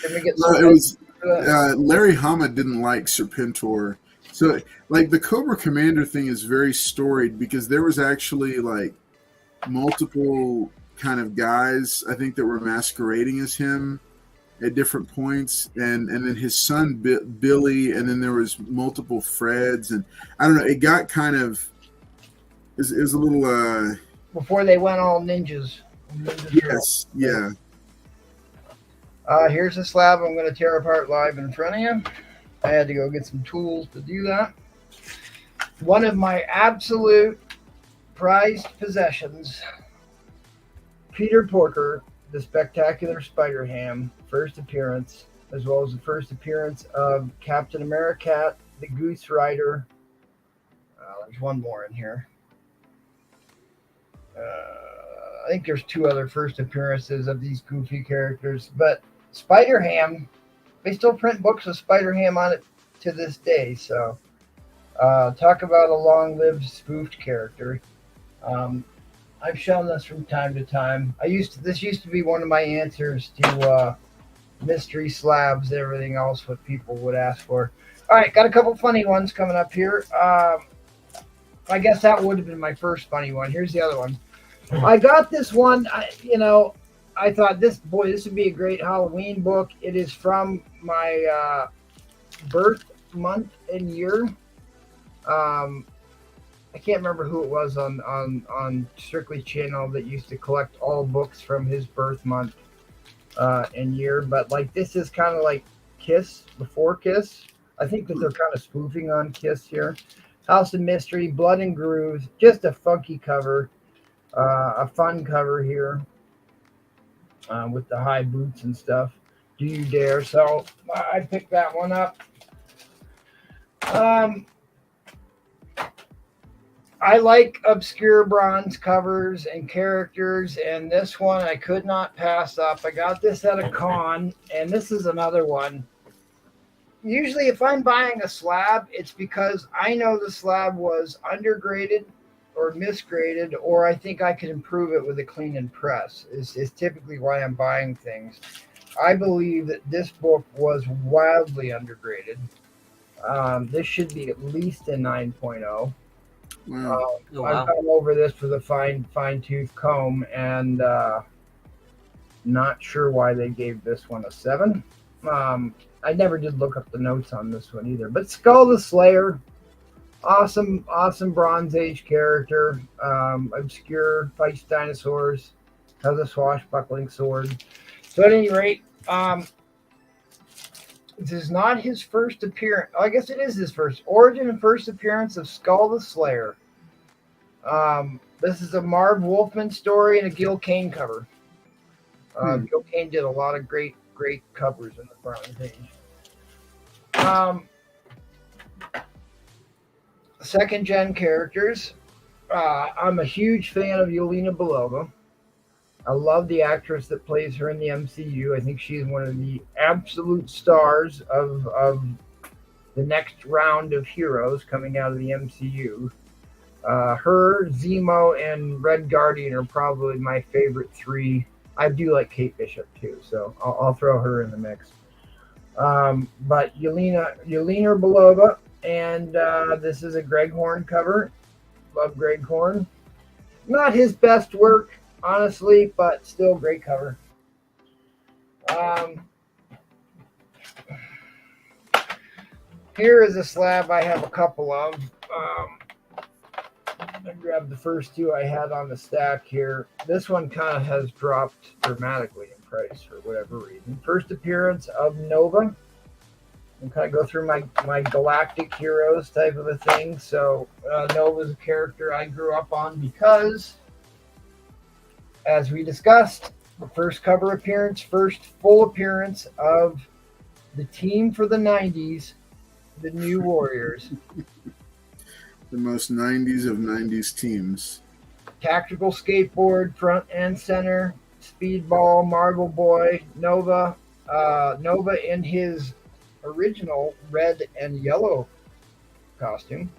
Did we get No, it was Larry Hama didn't like Serpentor. So, like, the Cobra Commander thing is very storied because there was actually, like, multiple kind of guys, I think, that were masquerading as him at different points. And then his son, Billy, and then there was multiple Freds. And I don't know, it got kind of, it was a little... before they went all ninjas. Yes, yeah. Here's a slab I'm going to tear apart live in front of you. I had to go get some tools to do that. One of my absolute prized possessions, Peter Porker, the Spectacular Spider-Ham, first appearance, as well as the first appearance of Captain America, the Goose Rider. There's one more in here. I think there's two other first appearances of these goofy characters, but Spider-Ham, they still print books with Spider-Ham on it to this day. So, talk about a long-lived spoofed character. I've shown this from time to time. This used to be one of my answers to mystery slabs, everything else what people would ask for. All right, got a couple funny ones coming up here. I guess that would have been my first funny one. Here's the other one. I got this one. I thought this would be a great Halloween book. It is from my birth month and year. I can't remember who it was on Strictly Channel that used to collect all books from his birth month and year. But like this is kind of like Kiss, before Kiss. I think that they're kind of spoofing on Kiss here. House of Mystery, Blood and Grooves, just a funky cover, a fun cover here with the high boots and stuff. Do You Dare? So I picked that one up. I like obscure bronze covers and characters, and this one I could not pass up. I got this at a con, and this is another one. Usually if I'm buying a slab, it's because I know the slab was undergraded or misgraded, or I think I could improve it with a clean and press is typically why I'm buying things. I believe that this book was wildly undergraded. This should be at least a 9.0. Wow. I've gone over this with a fine-tooth comb, and not sure why they gave this one a 7. I never did look up the notes on this one either. But Skull the Slayer, awesome Bronze Age character, obscure, fights dinosaurs, has a swashbuckling sword. So at any rate, this is not his first appearance. I guess it is his first origin and first appearance of Skull the Slayer. This is a Marv Wolfman story and a Gil Kane cover. Gil Kane did a lot of great covers in the Bronze Age. Second gen characters. I'm a huge fan of Yelena Belova. I love the actress that plays her in the MCU. I think she's one of the absolute stars of the next round of heroes coming out of the MCU. Her, Zemo, and Red Guardian are probably my favorite 3. I do like Kate Bishop too, so I'll throw her in the mix. But Yelena Belova, and this is a Greg Horn cover. Love Greg Horn. Not his best work, honestly, but still great cover. Here is a slab I have a couple of. I grabbed the first 2 I had on the stack here. This one kind of has dropped dramatically in price for whatever reason. First appearance of Nova. I'm kind of go through my galactic heroes type of a thing. So Nova's a character I grew up on because, as we discussed, the first cover appearance, first full appearance of the team for the 90s, the New Warriors. The most 90s of 90s teams. Tactical skateboard, front and center, speedball, Marvel Boy, Nova. Nova in his original red and yellow costume.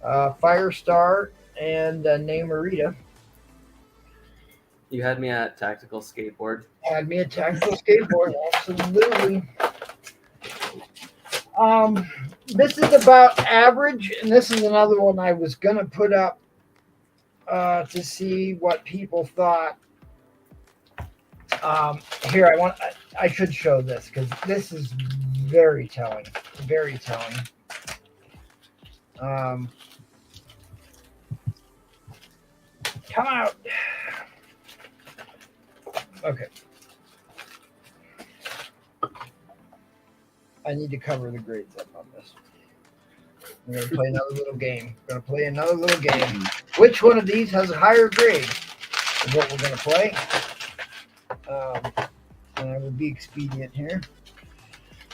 Firestar and Namorita. You had me at tactical skateboard. Had me a tactical skateboard, absolutely. This is about average, and this is another one I was gonna put up to see what people thought. Here, I should show this because this is very telling. Very telling. Come out. Okay. I need to cover the grades up on this. I'm going to play another little game. Which one of these has a higher grade is what we're going to play. And I will be expedient here.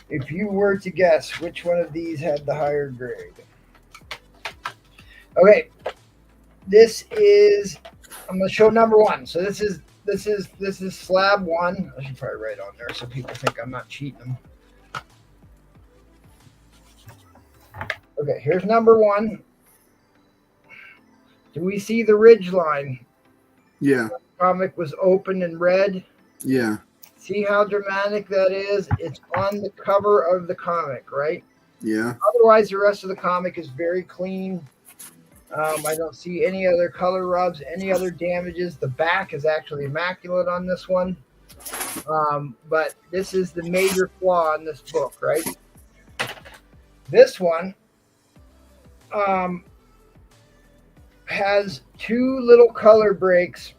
If you were to guess which one of these had the higher grade. Okay. I'm going to show number one. So this is slab 1. I should probably write on there so people think I'm not cheating them. Okay, here's number 1. Do we see the ridge line? Yeah. The comic was open and red. Yeah. See how dramatic that is? It's on the cover of the comic, right? Yeah. Otherwise, the rest of the comic is very clean. I don't see any other color rubs, any other damages. The back is actually immaculate on this one. But this is the major flaw in this book, right? This one has 2 little color breaks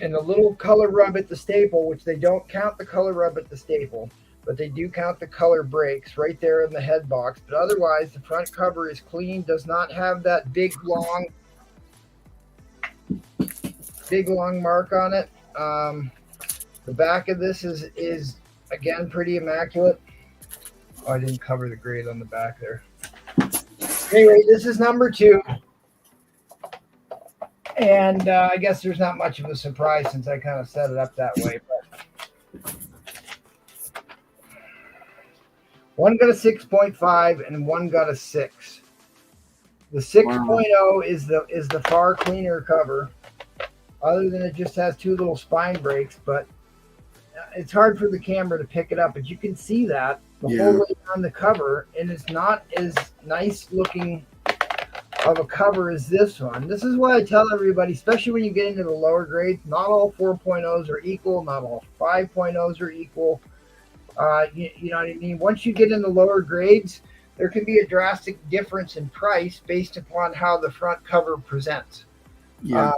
and a little color rub at the staple, which they don't count the color rub at the staple, but they do count the color breaks right there in the head box. But otherwise, the front cover is clean, does not have that big long mark on it. The back of this is again pretty immaculate. Oh, I didn't cover the grade on the back there. Anyway, this is number 2. And I guess there's not much of a surprise since I kind of set it up that way. But one got a 6.5 and one got a 6. The 6.0 is the far cleaner cover, other than it just has 2 little spine breaks. But it's hard for the camera to pick it up, but you can see that the whole way on the cover, and it's not as nice looking of a cover as this one. This is why I tell everybody, especially when you get into the lower grades, not all 4.0s are equal, not all 5.0s are equal. You know what I mean? Once you get in the lower grades, there can be a drastic difference in price based upon how the front cover presents. Yeah.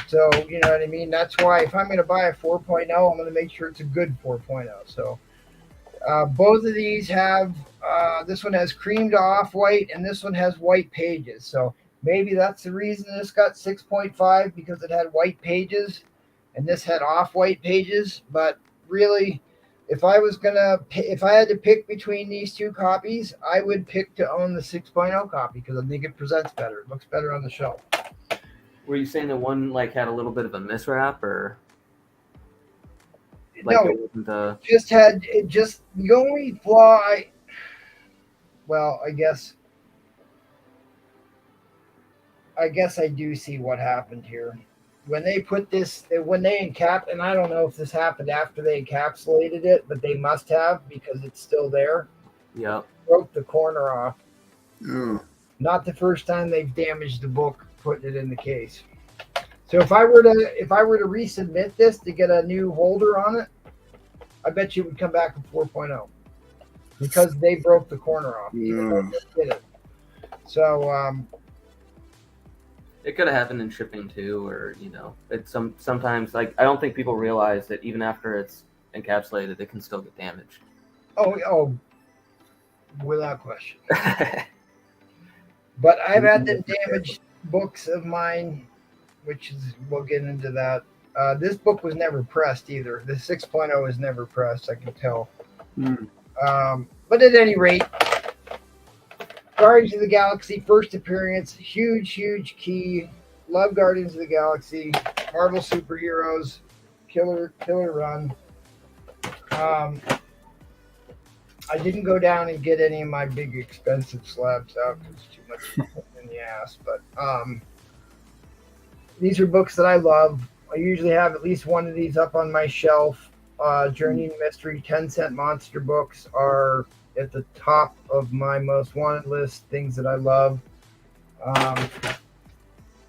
So, you know what I mean? That's why if I'm going to buy a 4.0, I'm going to make sure it's a good 4.0. So, both of these have, this one has cream to off-white, and this one has white pages. So, maybe that's the reason this got 6.5, because it had white pages, and this had off-white pages. But really, if I had to pick between these 2 copies, I would pick to own the 6.0 copy because I think it presents better. It looks better on the shelf. Were you saying that one had a little bit of a miswrap, or no? It wasn't the only flaw. I guess I do see what happened here. When they put this, when they and I don't know if this happened after they encapsulated it, but they must have because it's still there. Yep. Broke the corner off. Oh. Not the first time they've damaged the book putting it in the case. So if I were to resubmit this to get a new holder on it, I bet you it would come back a 4.0 because they broke the corner off. Yeah. Did it. So it could have happened in shipping too, or it's sometimes I don't think people realize that even after it's encapsulated, it can still get damaged. Oh, without question. But I've had them damage books of mine, which is, we'll get into that. This book was never pressed either. The 6.0 was never pressed, I can tell. But at any rate, Guardians of the Galaxy, first appearance, huge key. Love Guardians of the Galaxy, Marvel superheroes, killer run. I didn't go down and get any of my big expensive slabs out because it's too much in the ass. But these are books that I love. I usually have at least one of these up on my shelf. Journey and Mystery 10-cent monster books are at the top of my most wanted list, things that I love.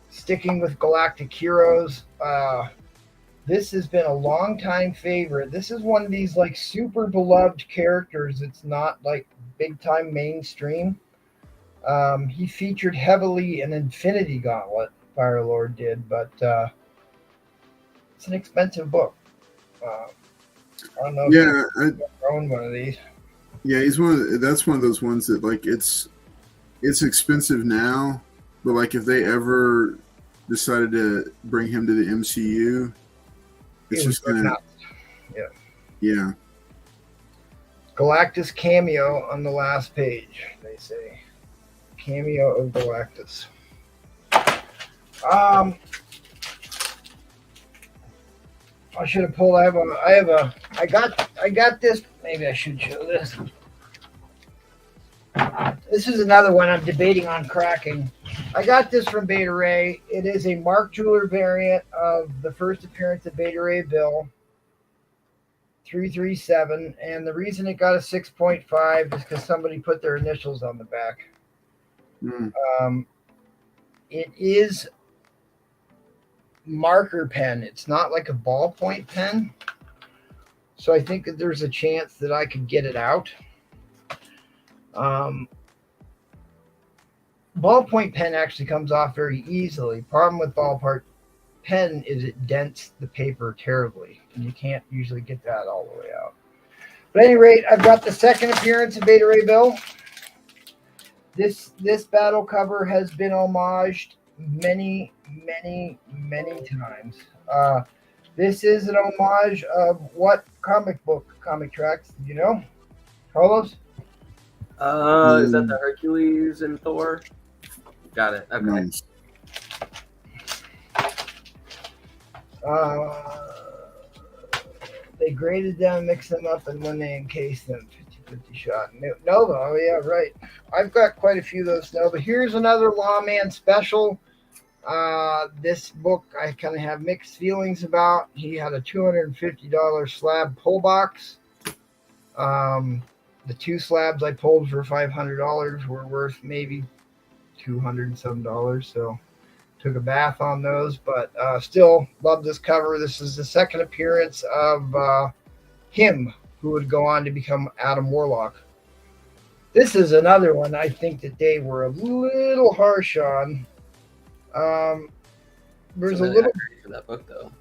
Sticking with Galactic Heroes, this has been a long time favorite. This is one of these like super beloved characters. It's not like big time mainstream. He featured heavily in Infinity Gauntlet, Firelord did, but it's an expensive book. I don't know if you own one of these. Yeah, that's one of those ones that like it's expensive now, but like if they ever decided to bring him to the MCU, it's just gonna yeah. Galactus Cameo on the last page, they say. Cameo of Galactus. I should have pulled. I got this. Maybe I should show this. This is another one I'm debating on cracking. I got this from Beta Ray. It is a Mark Jeweler variant of the first appearance of Beta Ray Bill 337, and the reason it got a 6.5 is because somebody put their initials on the back. It is marker pen. It's not like a ballpoint pen, so I think that there's a chance that I could get it out. Ballpoint pen actually comes off very easily. Problem with ballpoint pen is it dents the paper terribly, and you can't usually get that all the way out. But at any rate, I've got the second appearance of Beta Ray Bill. This battle cover has been homaged many times. This is an homage of what comic tracks? Do you know, Carlos? Is that the Hercules and Thor? Got it. Okay. Nice. They graded them, mixed them up, and when they encased them, 50-50 shot. Nova, oh yeah, right. I've got quite a few of those Nova. Here's another Lawman special. This book I kind of have mixed feelings about. He had a $250 slab pull box. The two slabs I pulled for $500 were worth maybe $200 and some dollars. So took a bath on those, but still love this cover. This is the second appearance of him, who would go on to become Adam Warlock. This is another one I think that they were a little harsh on. There's a little for that book though.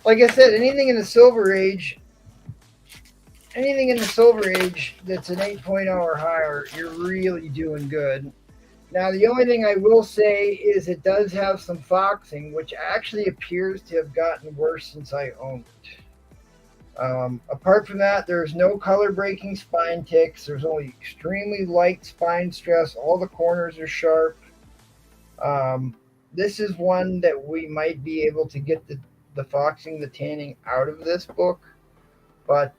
Like I said, anything in the Silver Age that's an 8.0 or higher, you're really doing good. Now, the only thing I will say is it does have some foxing, which actually appears to have gotten worse since I owned it. Apart from that, there's no color breaking spine ticks. There's only extremely light spine stress. All the corners are sharp. This is one that we might be able to get the foxing, the tanning out of this book, but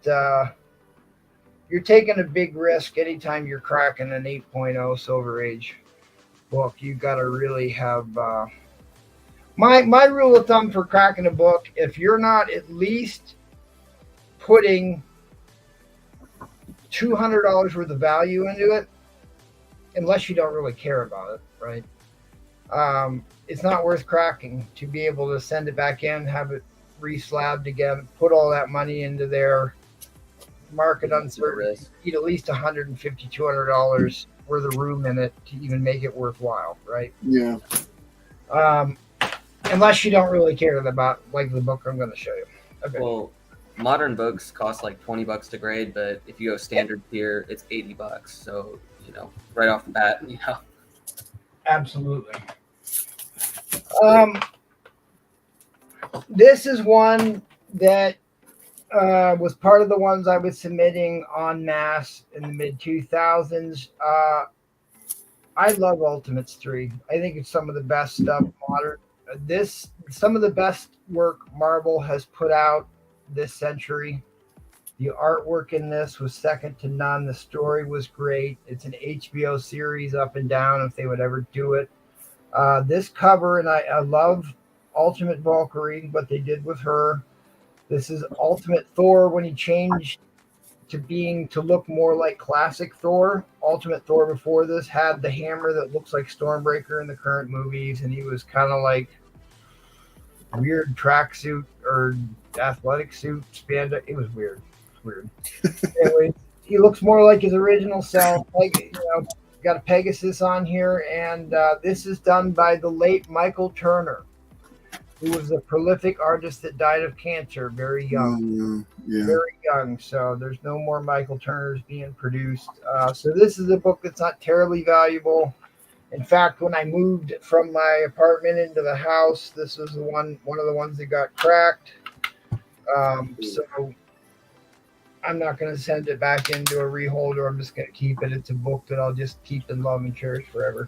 you're taking a big risk anytime you're cracking an 8.0 Silver Age book. You got to really have my rule of thumb for cracking a book: if you're not at least putting $200 worth of value into it, unless you don't really care about it, right? It's not worth cracking to be able to send it back in, have it re-slabbed again, put all that money into their market uncertainty, need at least $150, $200 worth of room in it to even make it worthwhile, right? Yeah. Unless you don't really care about like the book I'm going to show you. Okay. Well, modern books cost like $20 to grade, but if you go standard tier, it's $80. So, right off the bat, Absolutely. This is one that was part of the ones I was submitting en masse in the mid-2000s. I love Ultimates 3. I think it's some of the best stuff modern. Some of the best work Marvel has put out this century. The artwork in this was second to none. The story was great. It's an HBO series up and down if they would ever do it. This cover, and I love Ultimate Valkyrie, what they did with her. This is Ultimate Thor when he changed to look more like classic Thor. Ultimate Thor before this had the hammer that looks like Stormbreaker in the current movies, and he was kind of like weird tracksuit or athletic suit spandex. It was weird. Anyway, he looks more like his original self. Like, got a Pegasus on here, and this is done by the late Michael Turner, who was a prolific artist that died of cancer very young. Very young. So there's no more Michael Turners being produced. So this is a book that's not terribly valuable. In fact, when I moved from my apartment into the house, this was one of the ones that got cracked. So I'm not going to send it back into a reholder. I'm just going to keep it. It's a book that I'll just keep and love and cherish forever.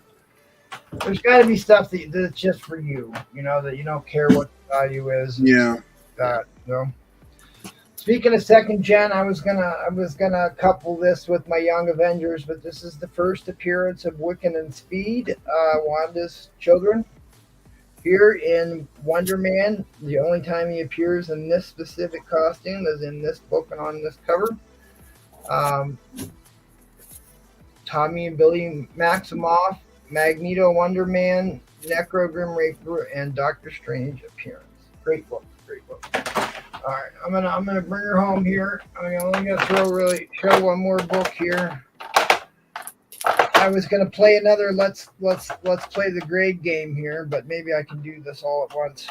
There's got to be stuff that's just for you, that you don't care what the value is. Yeah. Speaking of second gen, I was gonna couple this with my Young Avengers, but this is the first appearance of Wiccan and Speed, Wanda's children, here in Wonder Man. The only time he appears in this specific costume is in this book and on this cover. Tommy and Billy Maximoff, Magneto, Wonder Man, Necro, Grim Reaper, and Doctor Strange appearance. Great book. All right, I'm gonna bring her home here. I'm only gonna show one more book here. I was gonna play another let's play the grade game here, but maybe I can do this all at once.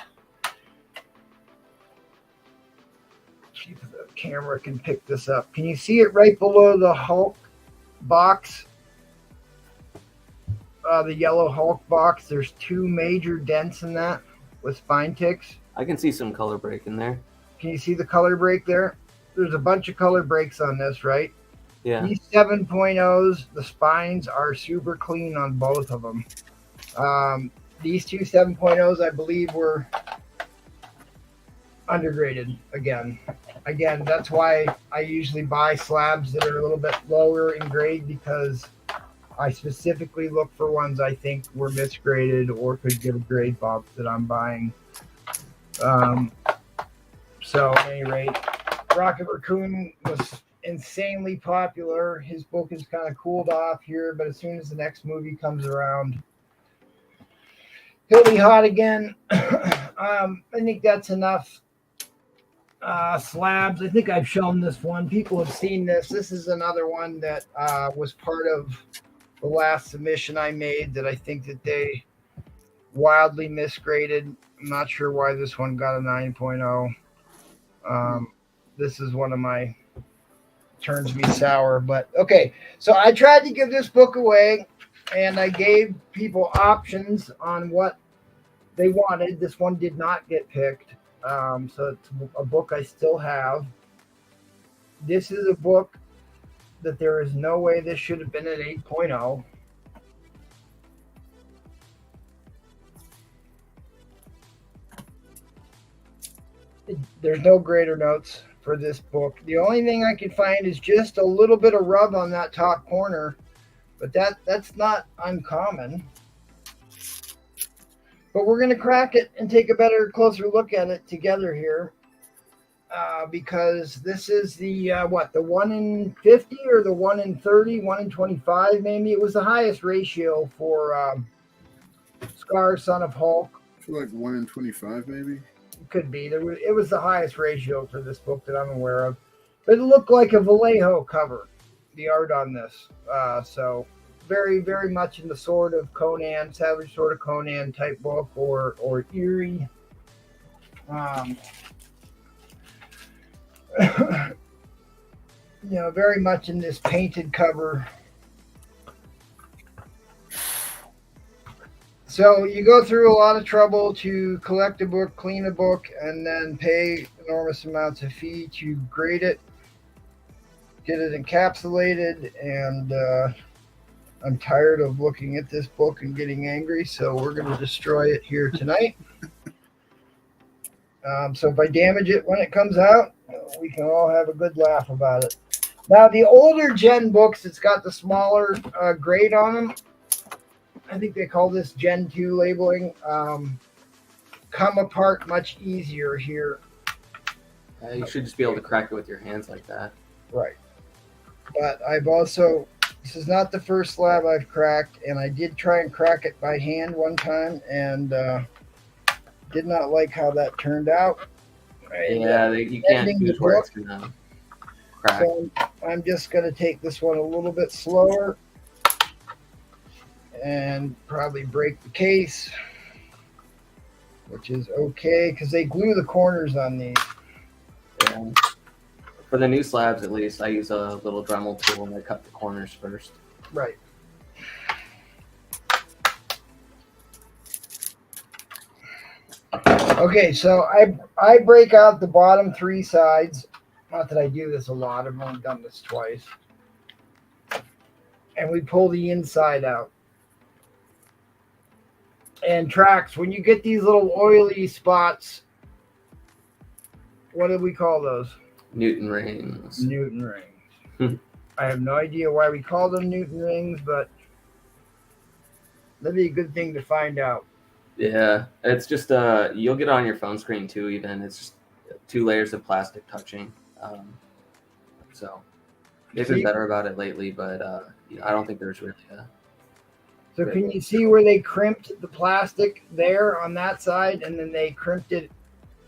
See if the camera can pick this up. Can you see it right below the Hulk box? The yellow Hulk box. There's 2 major dents in that with spine ticks. I can see some color break in there. Can you see the color break there? There's a bunch of color breaks on this, right? Yeah. These 7.0s, the spines are super clean on both of them. These 2 7.0s, I believe, were undergraded again. That's why I usually buy slabs that are a little bit lower in grade, because I specifically look for ones I think were misgraded or could get a grade bump that I'm buying. So at any rate, Rocket Raccoon was insanely popular. His book has kind of cooled off here, but as soon as the next movie comes around, he'll be hot again. I think that's enough. Slabs, I think I've shown this one. People have seen this. This is another one that was part of the last submission I made that I think that they wildly misgraded. I'm not sure why this one got a 9.0. This is one of my turns me sour, but okay. So I tried to give this book away, and I gave people options on what they wanted. This one did not get picked. So it's a book I still have. This is a book that there is no way this should have been an 8.0. There's no grader notes for this book. The only thing I can find is just a little bit of rub on that top corner, but that's not uncommon. But we're going to crack it and take a better, closer look at it together here, because this is the, the 1 in 50 or the 1 in 30, 1 in 25 maybe. It was the highest ratio for Scar, Son of Hulk. I feel like 1 in 25 maybe. Could be. It was the highest ratio for this book that I'm aware of. But it looked like a Vallejo cover, the art on this. So very, very much in the sort of Conan, Savage sort of Conan type book, or eerie. Very much in this painted cover. So you go through a lot of trouble to collect a book, clean a book, and then pay enormous amounts of fee to grade it, get it encapsulated, and I'm tired of looking at this book and getting angry, so we're going to destroy it here tonight. So if I damage it when it comes out, we can all have a good laugh about it. Now, the older Gen books, it's got the smaller grade on them. I think they call this Gen 2 labeling. Come apart much easier here. You should just be able to crack it with your hands like that. Right. But I've also, this is not the first slab I've cracked, and I did try and crack it by hand one time, and did not like how that turned out. Yeah, you can't choose where it's going to crack. So I'm just going to take this one a little bit slower and probably break the case, which is okay because they glue the corners on these. Yeah. For the new slabs, at least, I use a little Dremel tool and I cut the corners first. Right. Okay, so I break out the bottom three sides. Not that I do this a lot. I've only done this twice. And we pull the inside out. And tracks, when you get these little oily spots, what do we call those? Newton rings. Newton rings. I have no idea why we call them Newton rings, but that'd be a good thing to find out. Yeah, it's just you'll get it on your phone screen too. Even it's just 2 layers of plastic touching. So they've been better about it lately, but I don't think there's really a. So can you see where they crimped the plastic there on that side, and then they crimped it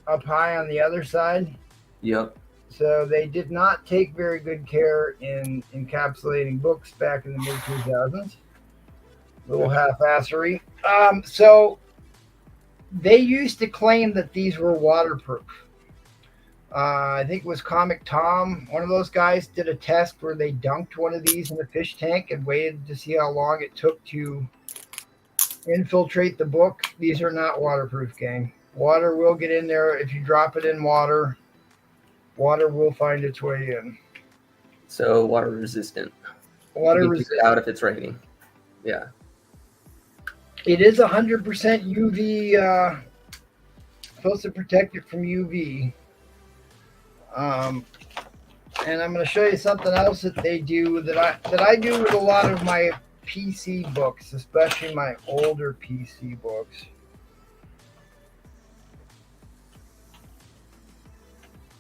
up high on the other side? Yep. So they did not take very good care in encapsulating books back in the mid-2000s. Little half-assery. So they used to claim that these were waterproof. I think it was Comic Tom, one of those guys, did a test where they dunked one of these in a fish tank and waited to see how long it took to infiltrate the book. These are not waterproof, gang. Water will get in there. If you drop it in water, water will find its way in. So water resistant. Water resistant. Out if it's raining. Yeah. It is 100% UV. Supposed to protect it from UV. And I'm going to show you something else that they do that I do with a lot of my PC books, especially my older PC books.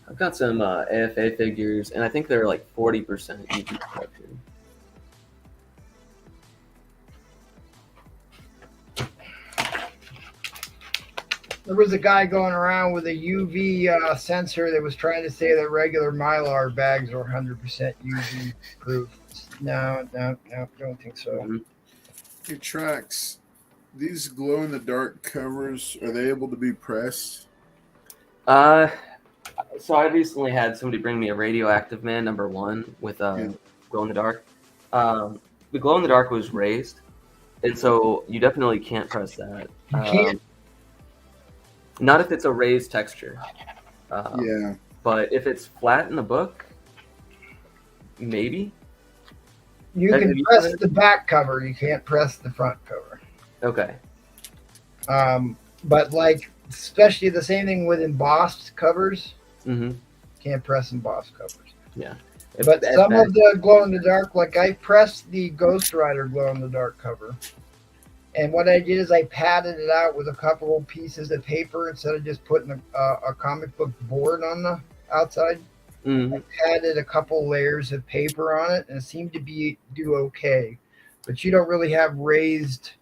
I've got some AFA figures, and I think they're like 40% UV protection. There was a guy going around with a UV sensor that was trying to say that regular Mylar bags are 100% UV proof. No, don't think so. Mm-hmm. Hey, Tracks, these glow-in-the-dark covers, are they able to be pressed? So I recently had somebody bring me a Radioactive Man #1 with glow-in-the-dark. The glow-in-the-dark was raised, and so you definitely can't press that. You can't? Not if it's a raised texture. Yeah. But if it's flat in the book, maybe. You can press the back cover. You can't press the front cover. Okay. But like, especially the same thing with embossed covers. Mm-hmm. Can't press embossed covers. Yeah. But some of the glow-in-the-dark, like I pressed the Ghost Rider glow-in-the-dark cover. And what I did is I padded it out with a couple of pieces of paper instead of just putting a comic book board on the outside. Mm-hmm. I padded a couple layers of paper on it, and it seemed to do okay. But you don't really have raised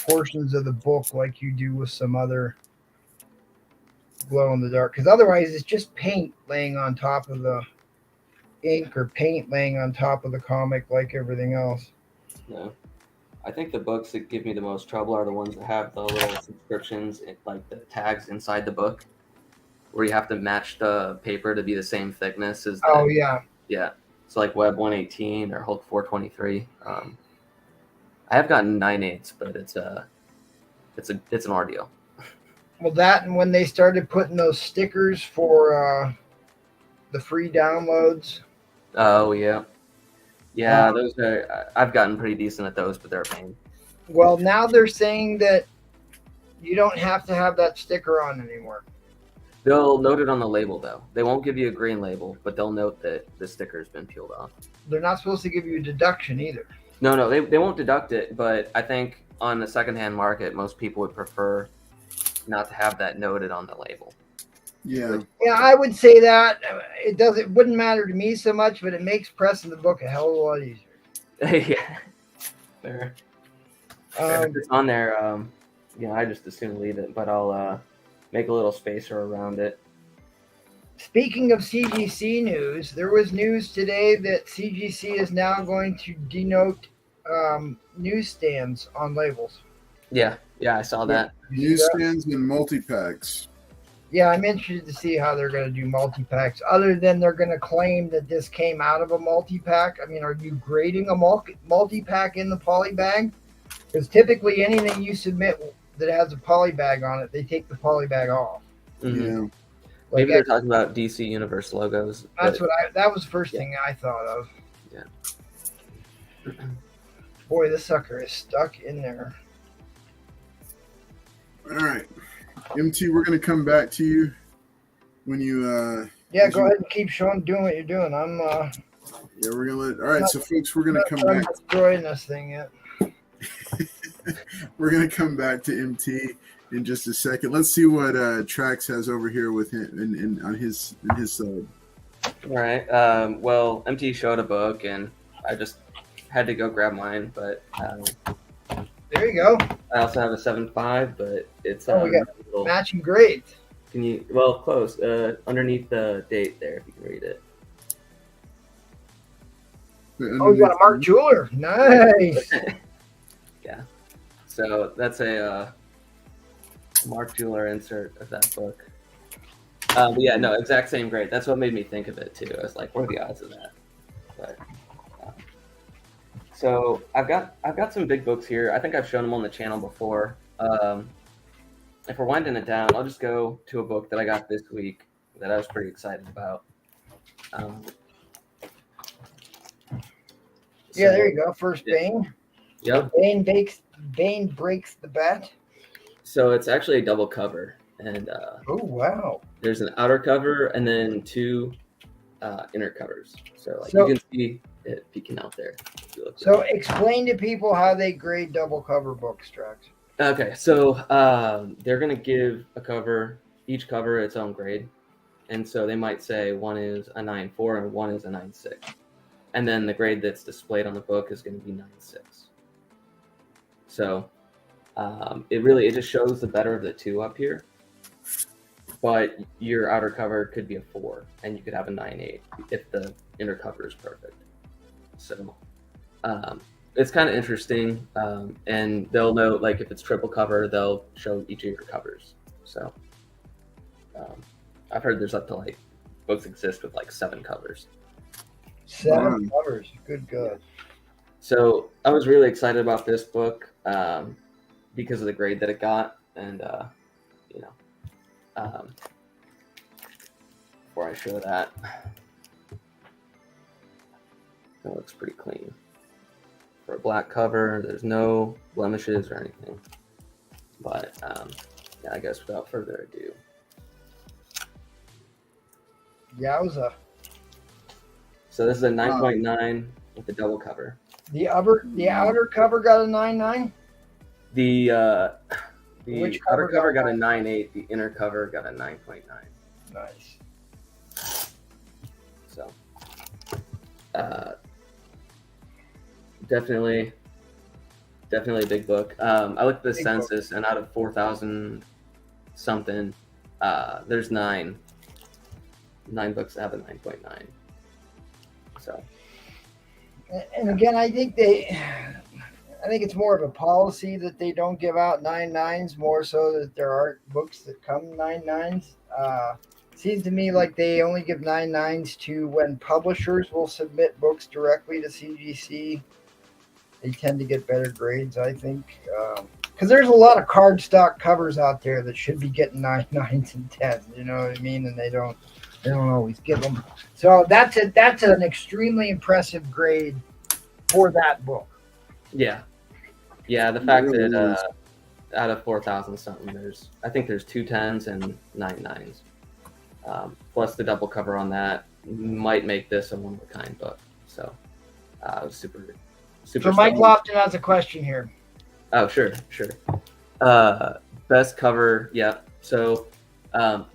portions of the book like you do with some other glow-in-the-dark. Because otherwise it's just paint laying on top of the ink or paint laying on top of the comic like everything else. Yeah. I think the books that give me the most trouble are the ones that have the little subscriptions, like the tags inside the book, where you have to match the paper to be the same thickness as the, oh, yeah. Yeah. It's like Web 118 or Hulk 423. I have gotten 9/8, but it's an ordeal. Well, that and when they started putting those stickers for the free downloads. Oh, yeah. Yeah, those are. I've gotten pretty decent at those, but they're a pain. Well, now they're saying that you don't have to have that sticker on anymore. They'll note it on the label, though. They won't give you a green label, but they'll note that the sticker's been peeled off. They're not supposed to give you a deduction either. No, they won't deduct it, but I think on the secondhand market, most people would prefer not to have that noted on the label. Yeah. Yeah, I would say that it wouldn't matter to me so much, but it makes pressing the book a hell of a lot easier. Yeah. Fair. If it's on there, I just assume leave it, but I'll make a little spacer around it. Speaking of CGC news, there was news today that CGC is now going to denote newsstands on labels. Yeah, I saw that. Newsstands and multi-packs. Yeah, I'm interested to see how they're going to do multi-packs, other than they're going to claim that this came out of a multi-pack. I mean, are you grading a multi-pack in the poly bag? Because typically anything you submit that has a poly bag on it, they take the poly bag off. Mm-hmm. Yeah. Like Maybe they're talking about DC Universe logos. That was the first thing I thought of. Yeah. Boy, this sucker is stuck in there. All right. MT, we're going to come back to you when you... Yeah, go ahead and keep doing what you're doing. Yeah, we're going to let... All right, so folks, we're going to come back... I'm destroying this thing yet. We're going to come back to MT in just a second. Let's see what Trax has over here with him on his side. All right. Well, MT showed a book, and I just had to go grab mine, but... There you go. I also have a 7.5, but it's we got matching grades. Can you close underneath the date there if you can read it. Oh, you got a Mark Jeweler. Nice. Yeah. So that's a Mark Jeweler insert of that book. But yeah, no, exact same grade. That's what made me think of it too. I was like, what are the odds of that? But so I've got some big books here. I think I've shown them on the channel before. If we're winding it down, I'll just go to a book that I got this week that I was pretty excited about. Yeah, there you go. First Bane. Yep. Bane breaks the bat. So it's actually a double cover, and oh wow! There's an outer cover and then two inner covers. So you can see it peeking out there. So explain to people how they grade double cover books, Trax. Okay, so they're gonna give each cover its own grade, and so they might say one is a 9.4 and one is a 9.6, and then the grade that's displayed on the book is going to be 9.6. So it just shows the better of the two up here, but your outer cover could be a 4, and you could have a 9.8 if the inner cover is perfect. So it's kind of interesting, and they'll note like if it's triple cover, they'll show each of your covers. So I've heard there's up to like books exist with like 7 covers. 7 covers, good. So I was really excited about this book because of the grade that it got, and before I show that, it looks pretty clean. For a black cover, there's no blemishes or anything. But I guess without further ado. Yowza. So this is a 9.9 with the double cover. The outer cover got a 9.9? The outer cover got a 9.8, the inner cover got a 9.9. Nice. So definitely a big book. I looked at the census, and out of 4,000 something, there's 9 books that have a 9.9. So, and again, I think it's more of a policy that they don't give out 9.9s, more so that there aren't books that come 9.9s. Seems to me like they only give 9.9s to when publishers will submit books directly to CGC. They tend to get better grades, I think, because there's a lot of cardstock covers out there that should be getting 9.9s and 10s. You know what I mean? And they don't always give them. So that's an extremely impressive grade for that book. Yeah. The fact that out of 4,000 something, I think there's 2 10s and 9 9s. Plus the double cover on that might make this a one-of-a-kind book. So I was super So Mike Lofton has a question here. Oh, sure. Best cover, yeah. So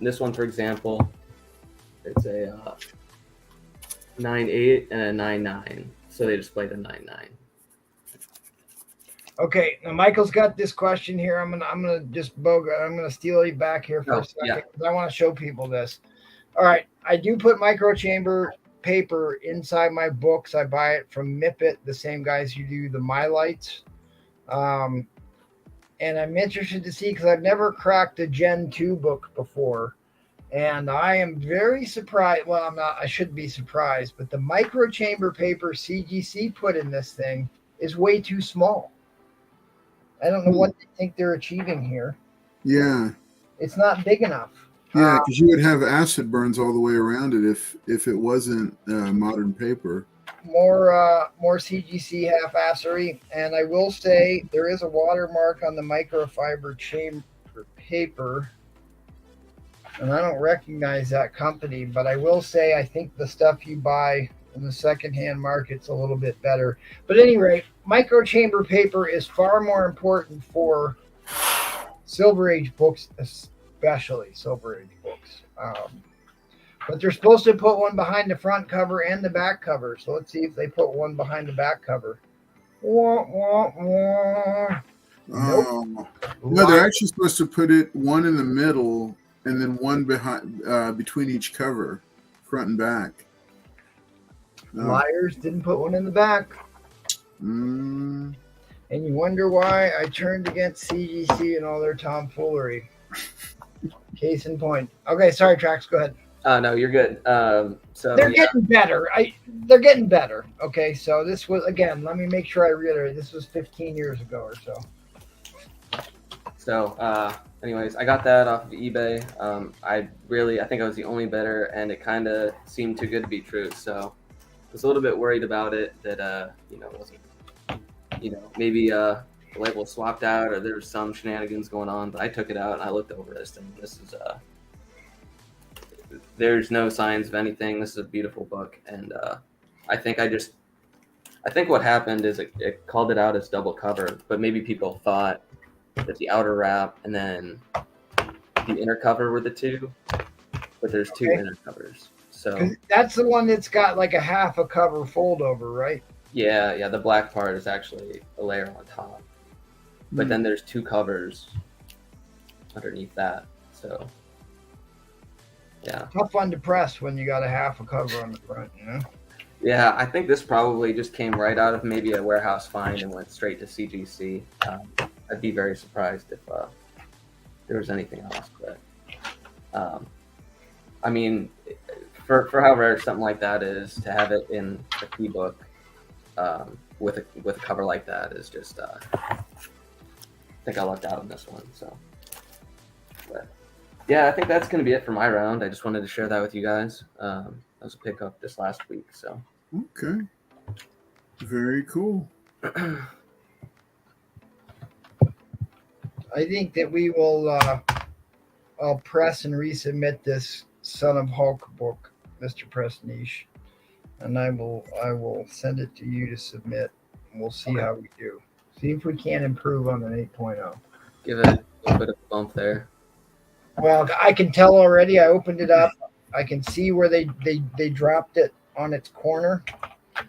this one, for example, it's a 9.8 and a 9.9. So they displayed a 9.9. Okay, now Michael's got this question here. I'm gonna steal you back here for a second because I want to show people this. All right, I do put microchamber paper inside my books. I buy it from Mippet, the same guys who do the My Lights. And I'm interested to see because I've never cracked a Gen 2 book before. And I am very surprised. Well, I'm not. I should be surprised, but the microchamber paper CGC put in this thing is way too small. I don't know what they think they're achieving here. Yeah. It's not big enough. Yeah, because you would have acid burns all the way around it if it wasn't modern paper. More CGC half-assery. And I will say there is a watermark on the microfiber chamber paper. And I don't recognize that company, but I will say I think the stuff you buy in the secondhand market's a little bit better. But at any rate, microchamber paper is far more important for Silver Age books, especially Silver Age books. But they're supposed to put one behind the front cover and the back cover. So let's see if they put one behind the back cover. Wah, wah, wah. Nope. No, they're actually supposed to put it one in the middle and then one behind between each cover, front and back. Liars, didn't put one in the back. And you wonder why I turned against CGC and all their tomfoolery. Case in point. Okay, sorry, Trax, go ahead. No, you're good. So they're getting better. They're getting better. Okay, so this was, again, let me make sure I reiterate, this was 15 years ago or so. So, anyways, I got that off of eBay. I think I was the only bidder, and it kind of seemed too good to be true. So I was a little bit worried about it that, wasn't, maybe the label was swapped out or there was some shenanigans going on. But I took it out and I looked over this, and this is there's no signs of anything. This is a beautiful book, and I think what happened is it called it out as double cover, but maybe people thought that the outer wrap and then the inner cover were the two, but there's two inner covers. So that's the one that's got like a half a cover fold over, right? Yeah. The black part is actually a layer on top, but then there's two covers underneath that. So yeah, tough one to press when you got a half a cover on the front, Yeah, I think this probably just came right out of maybe a warehouse find and went straight to CGC. I'd be very surprised if there was anything else. But I mean, for how rare something like that is, to have it in a key book with a cover like that is just. I think I lucked out on this one. So, but yeah, I think that's going to be it for my round. I just wanted to share that with you guys. That was a pickup this last week. So. Okay. Very cool. I think that we will I'll press and resubmit this Son of Hulk book, Mr. Presniche, and I will send it to you to submit, and we'll see how we do. See if we can improve on an 8.0. Give it a little bit of a bump there. Well, I can tell already. I opened it up. I can see where they dropped it on its corner.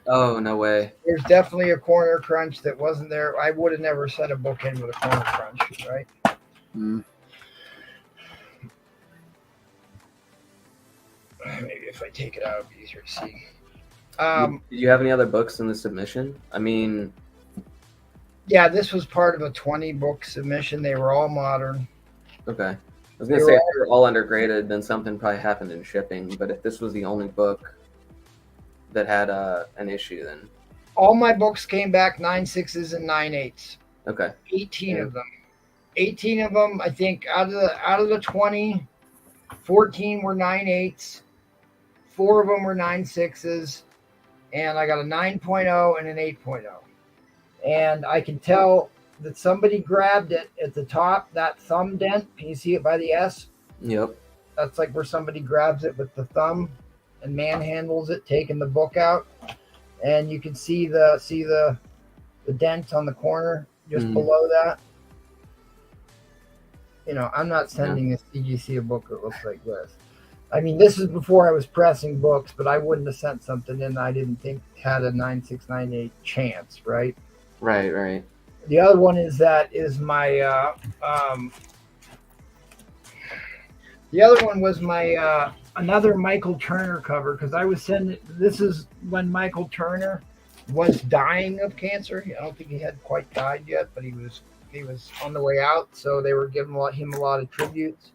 Oh, no way. There's definitely a corner crunch that wasn't there. I would have never set a book in with a corner crunch, right? Maybe if I take it out, it'll be easier to see. Did you have any other books in the submission? I mean... Yeah, this was part of a 20-book submission. They were all modern. Okay. I was going to say, if they were all undergraded, then something probably happened in shipping. But if this was the only book that had an issue, then... All my books came back 9.6s and 9.8s. Okay. 18 of them. 18 of them, I think, out of the 20, 14 were 9.8s. 4 of them were 9.6s. And I got a 9.0 and an 8.0. And I can tell that somebody grabbed it at the top, that thumb dent. Can you see it by the S? Yep. That's like where somebody grabs it with the thumb and manhandles it, taking the book out, and you can see the dent on the corner just below that. You know, I'm not sending a CGC a book that looks like this. I mean, this is before I was pressing books, but I wouldn't have sent something in I didn't think had a 9698 chance, right? Right. The other one is my the other one was my another Michael Turner cover, because I was sending. This is when Michael Turner was dying of cancer. I don't think he had quite died yet, but he was on the way out, so they were giving him a lot of tributes.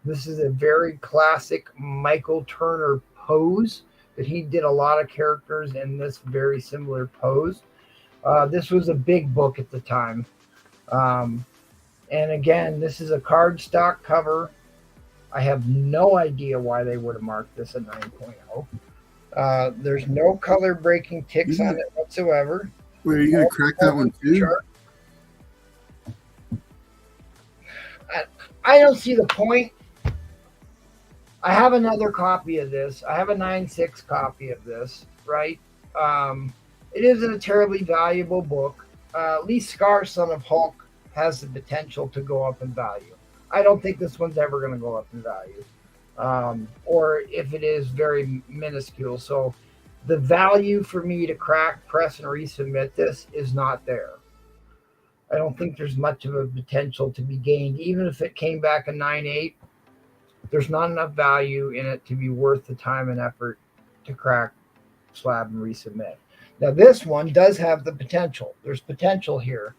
This is a very classic Michael Turner pose that he did a lot of characters in this very similar pose. This was a big book at the time. And again, this is a cardstock cover. I have no idea why they would have marked this a 9.0. There's no color breaking ticks on it whatsoever. Wait, are you going to crack that one too? I don't see the point. I have another copy of this. I have a 9.6 copy of this, right? It isn't a terribly valuable book. Lee Scar, Son of Hulk, has the potential to go up in value. I don't think this one's ever going to go up in value. Or if it is, very minuscule. So the value for me to crack, press, and resubmit this is not there. I don't think there's much of a potential to be gained. Even if it came back a 9.8, there's not enough value in it to be worth the time and effort to crack, slab, and resubmit. Now, this one does have the potential. There's potential here.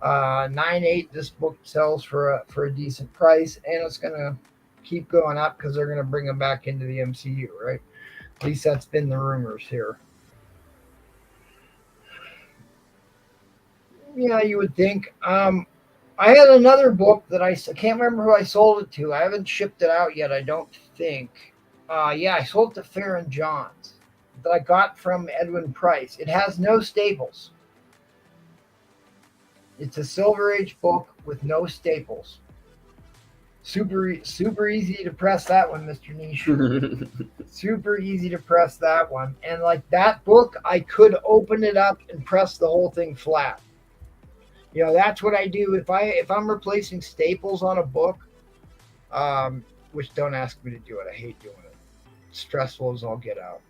9.8, this book sells for a decent price, and it's going to keep going up because they're going to bring them back into the MCU, right? At least that's been the rumors here. Yeah, you would think. I had another book that I can't remember who I sold it to. I haven't shipped it out yet, I don't think. Yeah, I sold it to Farron Johns that I got from Edwin Price. It has no staples. It's a Silver Age book with no staples. Super easy to press that one, Mr. Niche. Super easy to press that one. And like that book, I could open it up and press the whole thing flat. You know, that's what I do if I'm replacing staples on a book, which don't ask me to do it. I hate doing it. It's stressful as all get out.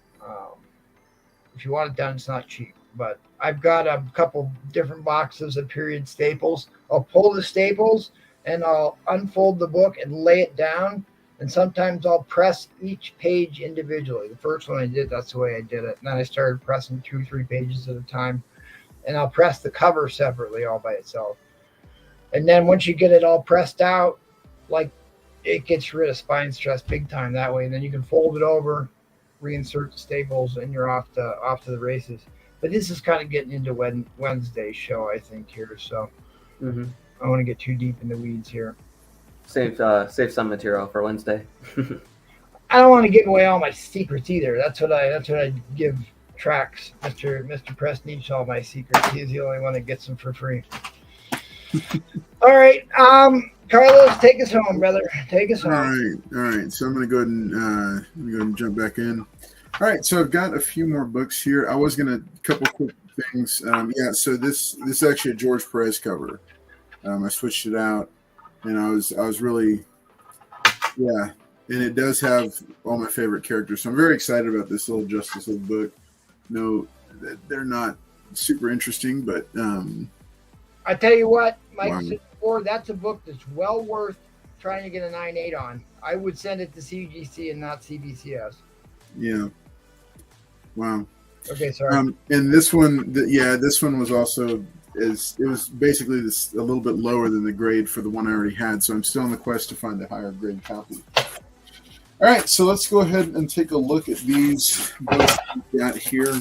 If you want it done, it's not cheap. But I've got a couple different boxes of period staples. I'll pull the staples and I'll unfold the book and lay it down. And sometimes I'll press each page individually. The first one I did, that's the way I did it. And then I started pressing 2-3 pages at a time. And I'll press the cover separately all by itself. And then once you get it all pressed out, like it gets rid of spine stress big time that way. And then you can fold it over, reinsert the staples, and you're off to the races. But this is kind of getting into Wednesday's show, I think, here. So I don't want to get too deep in the weeds here. Save some material for Wednesday. I don't want to give away all my secrets either. That's what I give Tracks, Mr. Prestige, all my secrets. He's the only one that gets them for free. All right, Carlos, take us home, brother. Take us home. All right. So I'm going to go ahead and jump back in. All right, so I've got a few more books here. I was going to couple quick things. So this is actually a George Perez cover. I switched it out, and I was really, and it does have all my favorite characters. So I'm very excited about this little Justice League book. No, they're not super interesting, but I tell you what, Mike wow. said before, that's a book that's well worth trying to get a 9.8 on. I would send it to CGC and not CBCS. Yeah. Wow. Okay, sorry. And this one, this one was also it was basically a little bit lower than the grade for the one I already had. So I'm still on the quest to find a higher grade copy. All right, so let's go ahead and take a look at these books we've got here.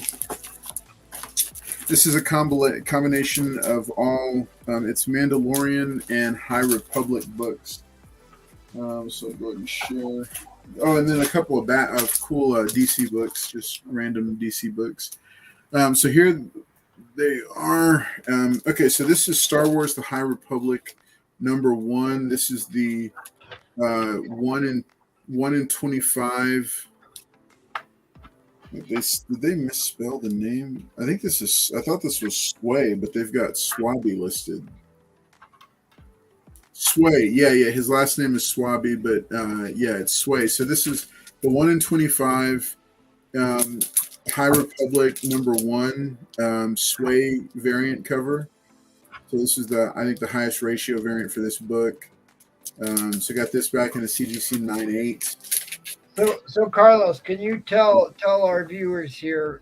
This is a combination of all, it's Mandalorian and High Republic books. So I'll go ahead and share. Oh, and then a couple of cool DC books, just random DC books. So here they are. Okay, so this is Star Wars: The High Republic #1. This is the 1 1 in 25. Did they misspell the name? I thought this was Sway, but they've got Swabby listed. Sway, yeah. His last name is Swabby, but it's Sway. So this is the 1 in 25 High Republic #1 Sway variant cover. So this is I think the highest ratio variant for this book. So got this back in a CGC 9.8. So Carlos, can you tell our viewers here,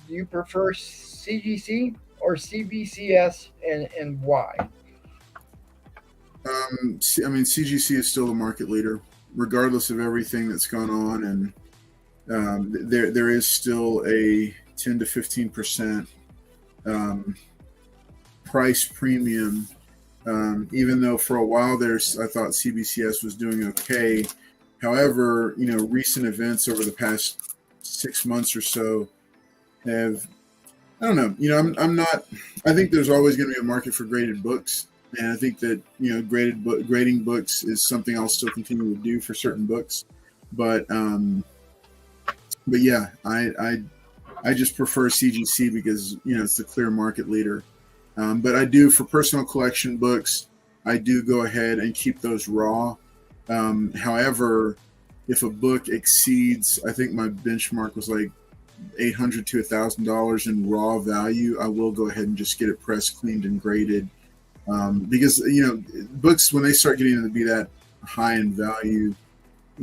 do you prefer CGC or CBCS, and why? CGC is still the market leader, regardless of everything that's gone on, and there is still a 10 to 15% price premium. Even though for a while I thought CBCS was doing okay. However, recent events over the past 6 months or so have, I don't know, I think there's always going to be a market for graded books. And I think that, grading books is something I'll still continue to do for certain books. But yeah, I just prefer CGC because, it's the clear market leader. But I do, for personal collection books, I do go ahead and keep those raw. However, if a book exceeds, I think my benchmark was like $800 to $1,000 in raw value, I will go ahead and just get it pressed, cleaned, and graded. Because, books, when they start getting to be that high in value,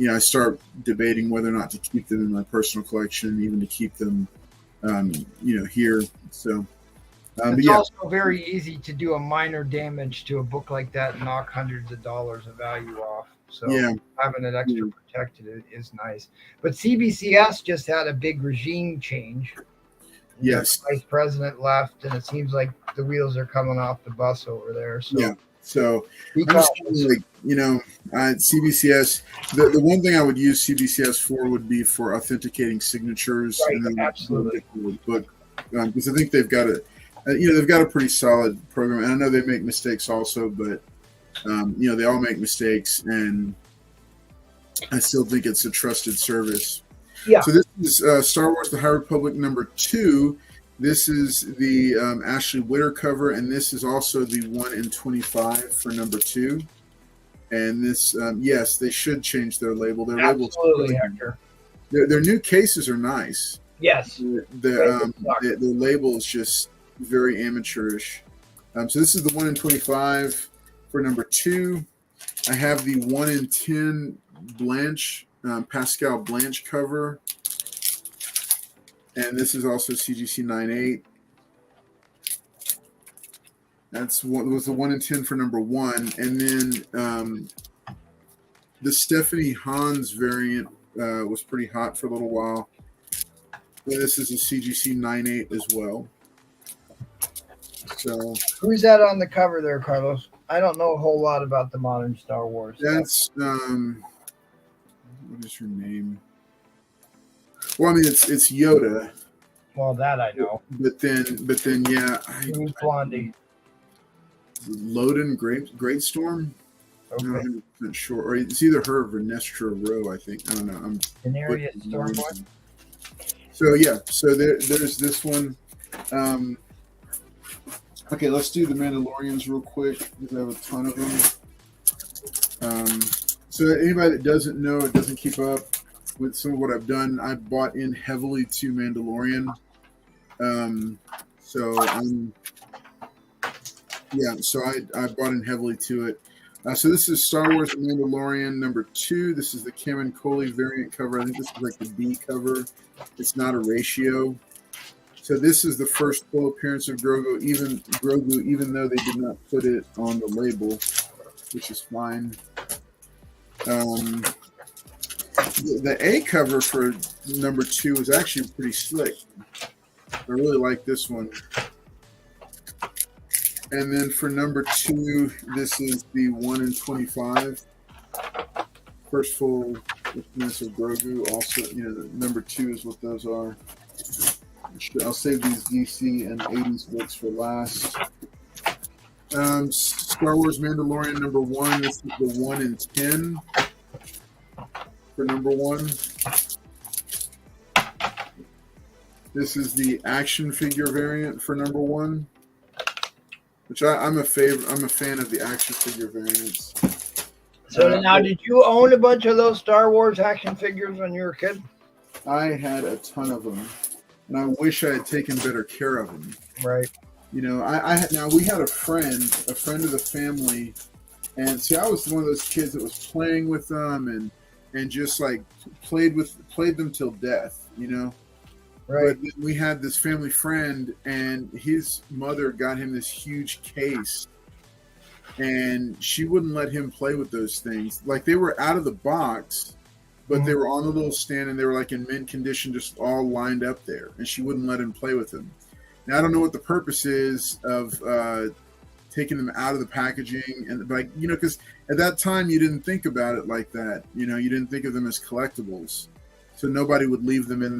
I start debating whether or not to keep them in my personal collection, even to keep them, here. So. It's also very easy to do a minor damage to a book like that and knock hundreds of dollars of value off. So having it extra protected is nice. But CBCS just had a big regime change. Yes. The vice president left, and it seems like the wheels are coming off the bus over there. So. Yeah. So I'm just CBCS. The one thing I would use CBCS for would be for authenticating signatures. Right, and then absolutely. Book, because I think they've got a pretty solid program, and I know they make mistakes also, but they all make mistakes, and I still think it's a trusted service. Yeah. So this is Star Wars: The High Republic #2. This is the Ashley Witter cover, and this is also the 1 in 25 for #2. And this, yes, they should change their label. Their absolutely, Hector. Their new cases are nice. Yes. The label is just very amateurish. So this is the 1 in 25 for #2. I have the 1 in 10 Blanche, Pascal Blanche cover. And this is also CGC 9.8. Was the 1 in 10 for #1. And then the Stephanie Hans variant was pretty hot for a little while. And this is a CGC 9.8 as well. So who's that on the cover there, Carlos? I don't know a whole lot about the modern Star Wars. That's what is her name? Well, I mean it's Yoda. Well, that I know. But then yeah, Blondie. Loden Greatstorm. Okay. I'm not 100% sure, or it's either her or Venestra Rowe. I think I don't know. I'm Denarius Stormboy. So yeah, so there's this one. Okay, let's do the Mandalorians real quick because I have a ton of them. So anybody that doesn't know or doesn't keep up with some of what I've done, I bought in heavily to Mandalorian. So I bought in heavily to it. So this is Star Wars Mandalorian #2. This is the Cameron Coley variant cover. I think this is like the B cover. It's not a ratio. So this is the first full appearance of Grogu, even though they did not put it on the label, which is fine. The A cover for #2 is actually pretty slick. I really like this one. And then for #2, this is the 1 in 25. First full appearance of Grogu. Also, #2 is what those are. I'll save these DC and 80s books for last. Star Wars Mandalorian #1. This is the 1 in 10 for number 1. This is the action figure variant for number 1, which I'm a fan of the action figure variants. So now, did you own a bunch of those Star Wars action figures when you were a kid? I had a ton of them, and I wish I had taken better care of them. Right. You know, we had a friend of the family, and see, I was one of those kids that was playing with them and just like played them till death. You know. Right. But we had this family friend, and his mother got him this huge case, and she wouldn't let him play with those things. Like, they were out of the box, but they were on the little stand, and they were like in mint condition, just all lined up there, and she wouldn't let him play with them. Now, I don't know what the purpose is of taking them out of the packaging, and like, you know, because at that time you didn't think about it like that. You know, you didn't think of them as collectibles. So nobody would leave them in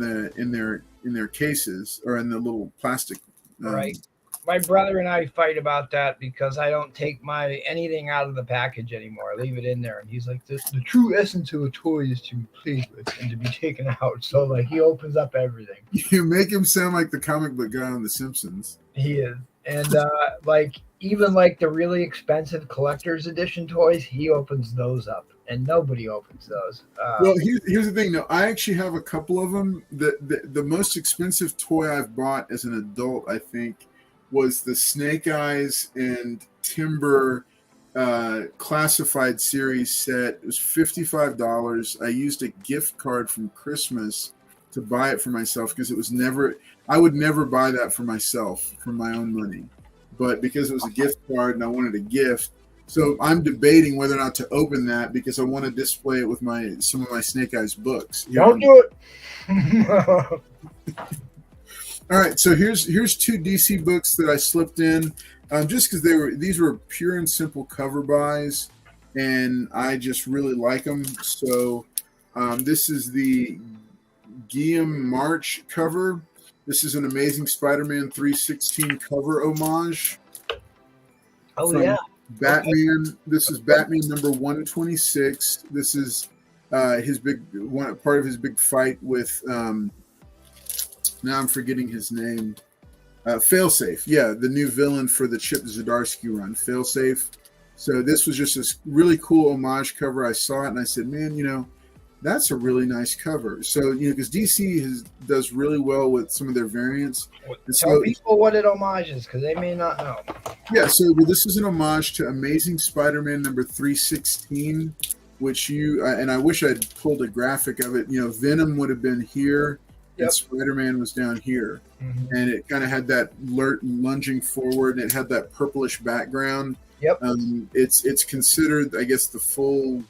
their cases or in the little plastic. Right. My brother and I fight about that because I don't take anything out of the package anymore. I leave it in there, and he's like, the true essence of a toy is to be played with and to be taken out. So like, he opens up everything. You make him sound like the comic book guy on The Simpsons. He is, and like even like the really expensive collector's edition toys, he opens those up. And nobody opens those. Well, here's the thing. No, I actually have a couple of them. The most expensive toy I've bought as an adult, I think, was the Snake Eyes and Timber classified series set. It was $55. I used a gift card from Christmas to buy it for myself because I would never buy that for myself from my own money. But because it was a gift card and I wanted a gift, so I'm debating whether or not to open that because I want to display it with some of my Snake Eyes books. Don't do it. All right, so here's 2 DC books that I slipped in, just because these were pure and simple cover buys, and I just really like them. So this is the Guillaume March cover. This is an Amazing Spider-Man 316 cover homage. Oh yeah. Batman. Okay. This is Batman number 126. This is his part of his big fight with. Now I'm forgetting his name. Failsafe. Yeah, the new villain for the Chip Zdarsky run. Failsafe. So this was just this really cool homage cover. I saw it and I said, man, you know, that's a really nice cover. So, you know, because DC does really well with some of their variants. Tell people what it homages because they may not know. Yeah, so this is an homage to Amazing Spider-Man number 316, which and I wish I'd pulled a graphic of it. You know, Venom would have been here, and Spider-Man was down here. Mm-hmm. And it kind of had that lunging forward, and it had that purplish background. Yep. It's considered, I guess, the full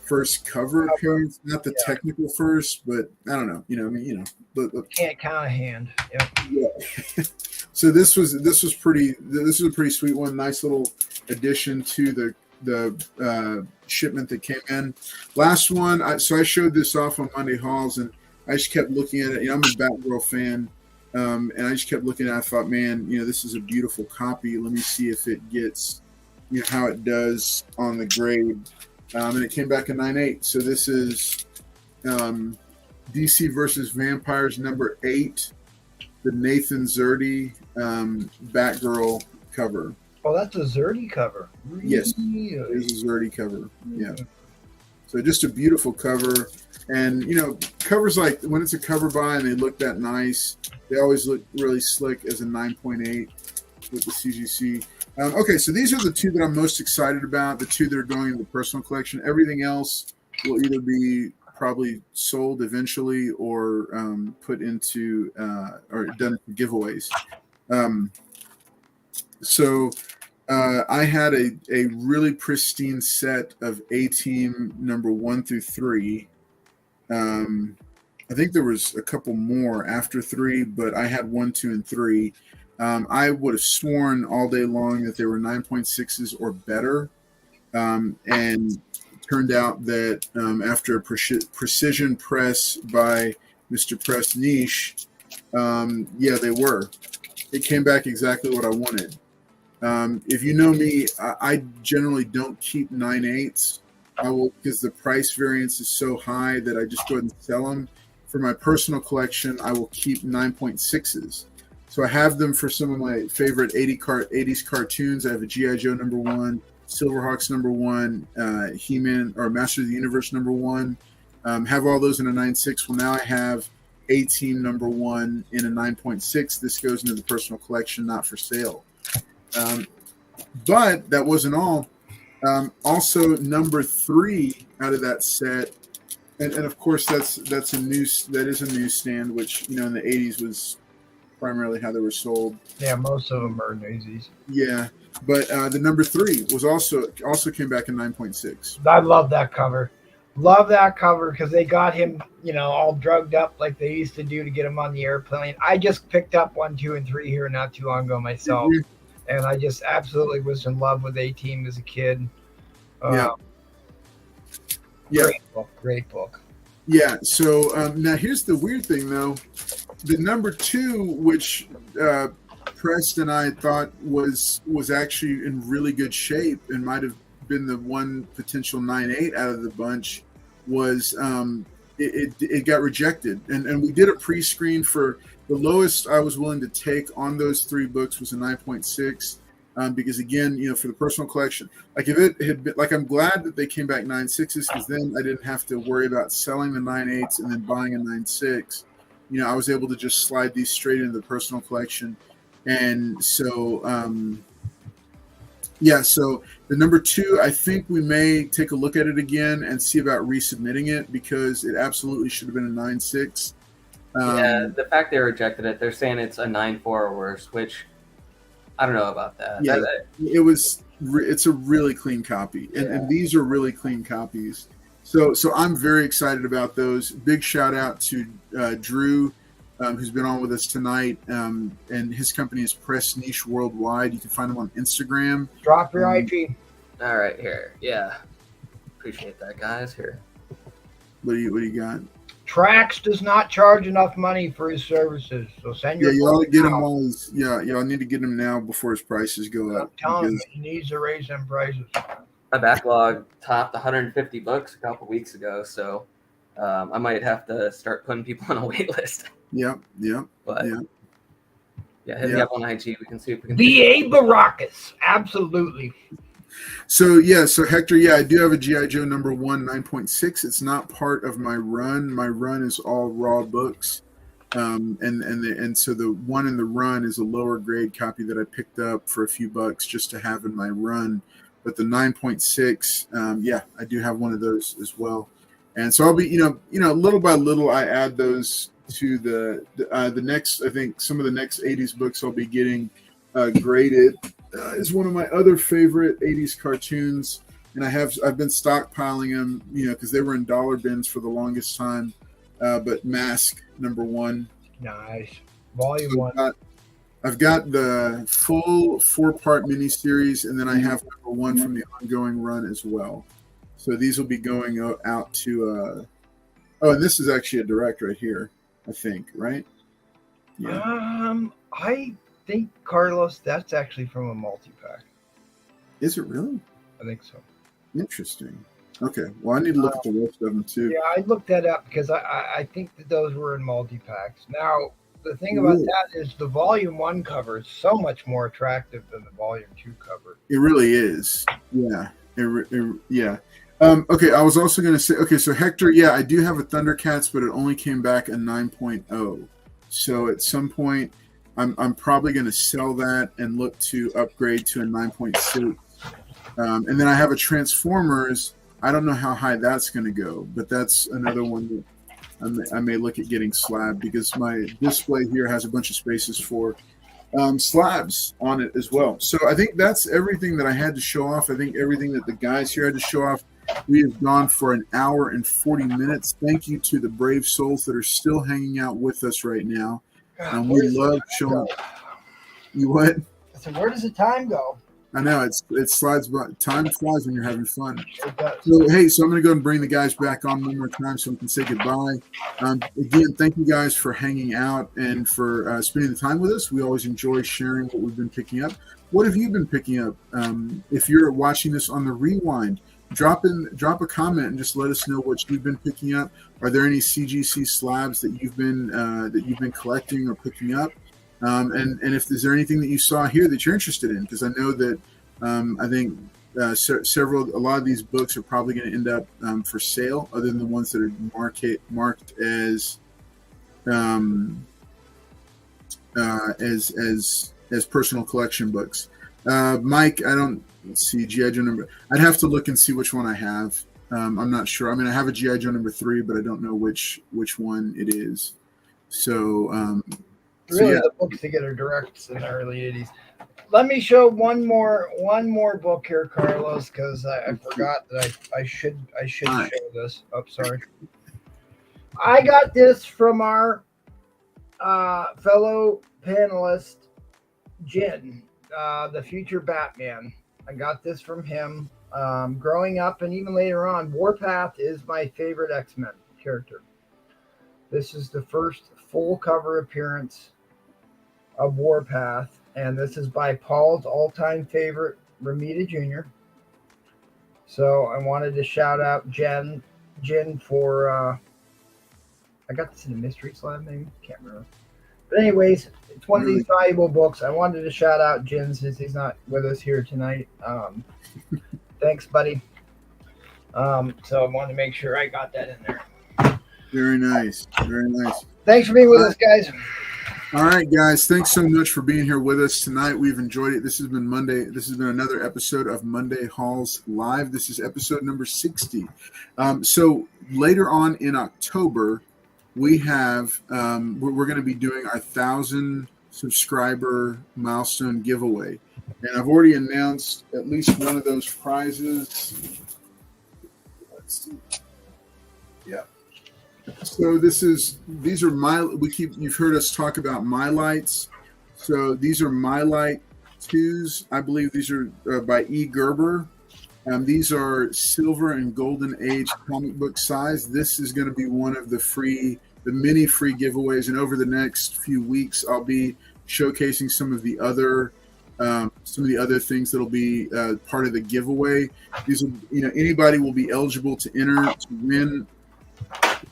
first cover appearance, not the technical first, but I don't know. You know, I mean, you know, but can't count a hand. Yep. Yeah. So this was a pretty sweet one. Nice little addition to the shipment that came in. Last one. So I showed this off on Monday Hauls, and I just kept looking at it. You know, I'm a Batgirl fan, and I just kept looking at it. I thought, man, you know, this is a beautiful copy. Let me see if it gets, you know, how it does on the grade. And it came back a 9.8. So this is DC versus Vampires number 8, the Nathan Zerdy Batgirl cover. Oh, that's a Zerdy cover. Really? Yes, it's a Zerdy cover. Yeah. So just a beautiful cover. And, you know, covers like when it's a cover buy and they look that nice, they always look really slick as a 9.8 with the CGC. Okay, so these are the 2 that I'm most excited about, the 2 that are going in the personal collection. Everything else will either be probably sold eventually or put into or done for giveaways. So I had a really pristine set of A-Team number 1 through 3. I think there was a couple more after 3, but I had 1, 2, and 3. I would have sworn all day long that they were 9.6s or better. And it turned out that after a precision press by Mr. Press Niche, yeah, they were. It came back exactly what I wanted. If you know me, I generally don't keep 9.8s. I will, because the price variance is so high that I just go ahead and sell them. For my personal collection, I will keep 9.6s. So I have them for some of my favorite 80s cartoons. I have a G.I. Joe #1, Silverhawks #1, He-Man or Master of the Universe #1. Have all those in a 9.6. Well, now I have A-Team #1 in a 9.6. This goes into the personal collection, not for sale. But that wasn't all. Also, #3 out of that set, and of course that is a newsstand, which in the 80s was primarily how they were sold. Yeah, most of them are newsies. Yeah, but the #3 was also came back in 9.6. I love that cover. Love that cover because they got him, all drugged up like they used to do to get him on the airplane. I just picked up 1, 2, and 3 here not too long ago myself, and I just absolutely was in love with A-Team as a kid. Great book. Yeah. So now here's the weird thing, though. The #2, which Prest and I thought was actually in really good shape and might have been the one potential 9.8 out of the bunch, was it got rejected, and we did a pre-screen for the lowest I was willing to take on those 3 books was a 9.6. Because again, for the personal collection, like if it had been, like I'm glad that they came back 9.6s because then I didn't have to worry about selling the 9.8s and then buying a 9.6. I was able to just slide these straight into the personal collection, and so so the #2, I think we may take a look at it again and see about resubmitting it because it absolutely should have been a 9.6. The fact they rejected it, they're saying it's a 9.4 or worse, which I don't know about that. Yeah, it's a really clean copy, and these are really clean copies. So I'm very excited about those. Big shout out to Drew, who's been on with us tonight, and his company is Press Niche Worldwide. You can find him on Instagram. Drop your IG. All right, here. Yeah, appreciate that, guys. Here. What do you got? Trax does not charge enough money for his services, so send your. Yeah, y'all get him all. Y'all need to get him now before his prices go up. Tell him he needs to raise them prices. My backlog topped 150 books a couple weeks ago, so I might have to start putting people on a wait list. Yep. But hit me up on IG. We can see if we can. B.A. Baracus, absolutely. So Hector, I do have a G.I. Joe #1 9.6. It's not part of my run. My run is all raw books, and so the one in the run is a lower grade copy that I picked up for a few bucks just to have in my run. But the 9.6, I do have one of those as well. And so I'll be, little by little, I add those to the next. I think some of the next 80s books I'll be getting graded. Is one of my other favorite 80s cartoons, and I've been stockpiling them, because they were in dollar bins for the longest time. But Mask #1, nice, volume 1. I've got the full 4-part miniseries, and then I have #1 from the ongoing run as well. So these will be going out to. And this is actually a direct right here, I think, right? Yeah. I think, Carlos, that's actually from a multi-pack. Is it really? I think so. Interesting. Okay. Well, I need to look at the rest of them too. Yeah, I looked that up because I think that those were in multi-packs. Now, the thing about that is the volume 1 cover is so much more attractive than the volume 2 cover. It really is. Yeah. Yeah. Okay. I was also going to say, so Hector, I do have a Thundercats, but it only came back a 9.0. So at some point, I'm probably going to sell that and look to upgrade to a 9.6. And then I have a Transformers. I don't know how high that's going to go, but that's another one that I may look at getting slab because my display here has a bunch of spaces for slabs on it as well. So I think that's everything that I had to show off. I think everything that the guys here had to show off. We have gone for an hour and 40 minutes. Thank you to the brave souls that are still hanging out with us right now. And we love showing. You what? I said, where does the time go? I know it slides by. Time flies when you're having fun. It does. So hey, I'm going to go and bring the guys back on one more time so we can say goodbye. Again, thank you guys for hanging out and for spending the time with us. We always enjoy sharing what we've been picking up. What have you been picking up? If you're watching this on the rewind, drop a comment and just let us know what you've been picking up. Are there any CGC slabs that you've been collecting or picking up? And if is there anything that you saw here that you're interested in? Because I know that I think a lot of these books are probably going to end up for sale, other than the ones that are marked as personal collection books. Mike, I don't see G.I. Joe number. I'd have to look and see which one I have. I'm not sure. I mean, I have a G.I. Joe number 3, but I don't know which one it is. So, really, the books to get are directs in the early 80s. Let me show one more book here, Carlos, because I forgot that I should show this. Oh, sorry. I got this from our fellow panelist, Jin, the future Batman. I got this from him. Growing up and even later on, Warpath is my favorite X-Men character. This is the first full cover appearance of Warpath, and this is by Paul's all-time favorite, Ramita Jr. So I wanted to shout out Jin for I got this in a mystery slab, maybe, can't remember. But anyways, it's one of these valuable books. I wanted to shout out Jin since he's not with us here tonight. Thanks, buddy. So I wanted to make sure I got that in there. Very nice. Very nice. Thanks for being with us, guys. All right, guys. Thanks so much for being here with us tonight. We've enjoyed it. This has been Monday. This has been another episode of Monday Halls Live. This is episode number 60. So later on in October, we have we're going to be doing our 1,000 subscriber milestone giveaway, and I've already announced at least one of those prizes. Let's see. Yeah. So these are you've heard us talk about My Lights. So these are My Light 2s. I believe these are by E. Gerber. These are silver and golden age comic book size. This is going to be one of the many free giveaways. And over the next few weeks, I'll be showcasing some of the other things that'll be part of the giveaway. These are, anybody will be eligible to enter to win.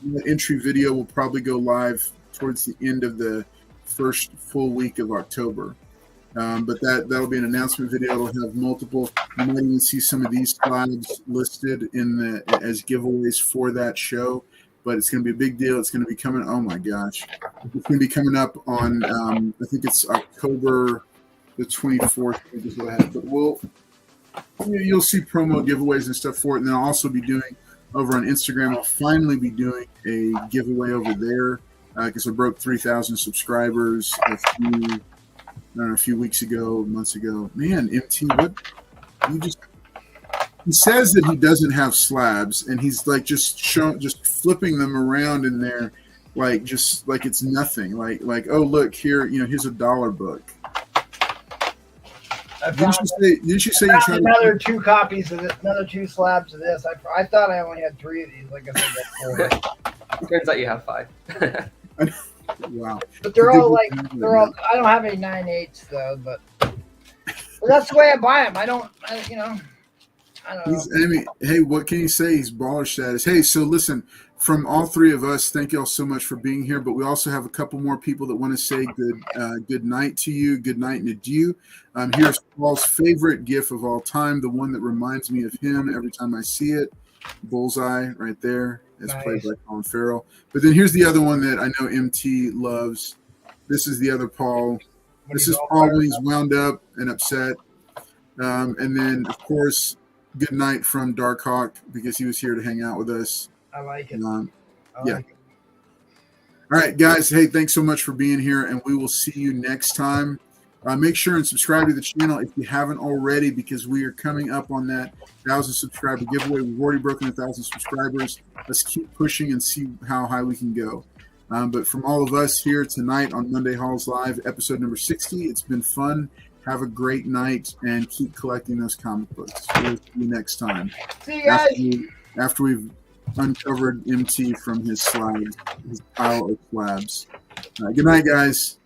The entry video will probably go live towards the end of the first full week of October. But that'll be an announcement video. It'll have multiple. You might even see some of these slides listed as giveaways for that show. But it's going to be a big deal. It's going to be coming. Oh my gosh, it's going to be coming up on. I think it's October the 24th. But you'll see promo giveaways and stuff for it. And then I'll also be doing over on Instagram. I'll finally be doing a giveaway over there because I broke 3,000 subscribers a few months ago. Man, MT, what he says that he doesn't have slabs, and he's like just flipping them around in there, like it's nothing. Like oh look here, here's a $1 book. Didn't you say you tried another 2 copies of it, another 2 slabs of this? I thought I only had 3 of these. Like I said, I got 4. Turns out you have 5. Wow. But they're all. I don't have any 9/8 though, but that's the way I buy them. I don't know. Hey, what can you say? He's baller status. Hey, so listen, from all 3 of us, thank y'all so much for being here. But we also have a couple more people that want to say good night to you. Good night and adieu. Here's Paul's favorite GIF of all time, the one that reminds me of him every time I see it. Bullseye right there. It's nice. Played by Colin Farrell. But then here's the other one that I know MT loves. This is the other Paul. This is Paul when he's wound up and upset. And then, of course, good night from Darkhawk because he was here to hang out with us. I like it. Yeah. All right, guys. Hey, thanks so much for being here, and we will see you next time. Make sure and subscribe to the channel if you haven't already, because we are coming up on that 1,000 subscriber giveaway. We've already broken 1,000 subscribers. Let's keep pushing and see how high we can go. But from all of us here tonight on Monday Halls Live, episode number 60, it's been fun. Have a great night and keep collecting those comic books. We'll see you next time. See you guys. After we've uncovered MT from his pile of slabs. Good night, guys.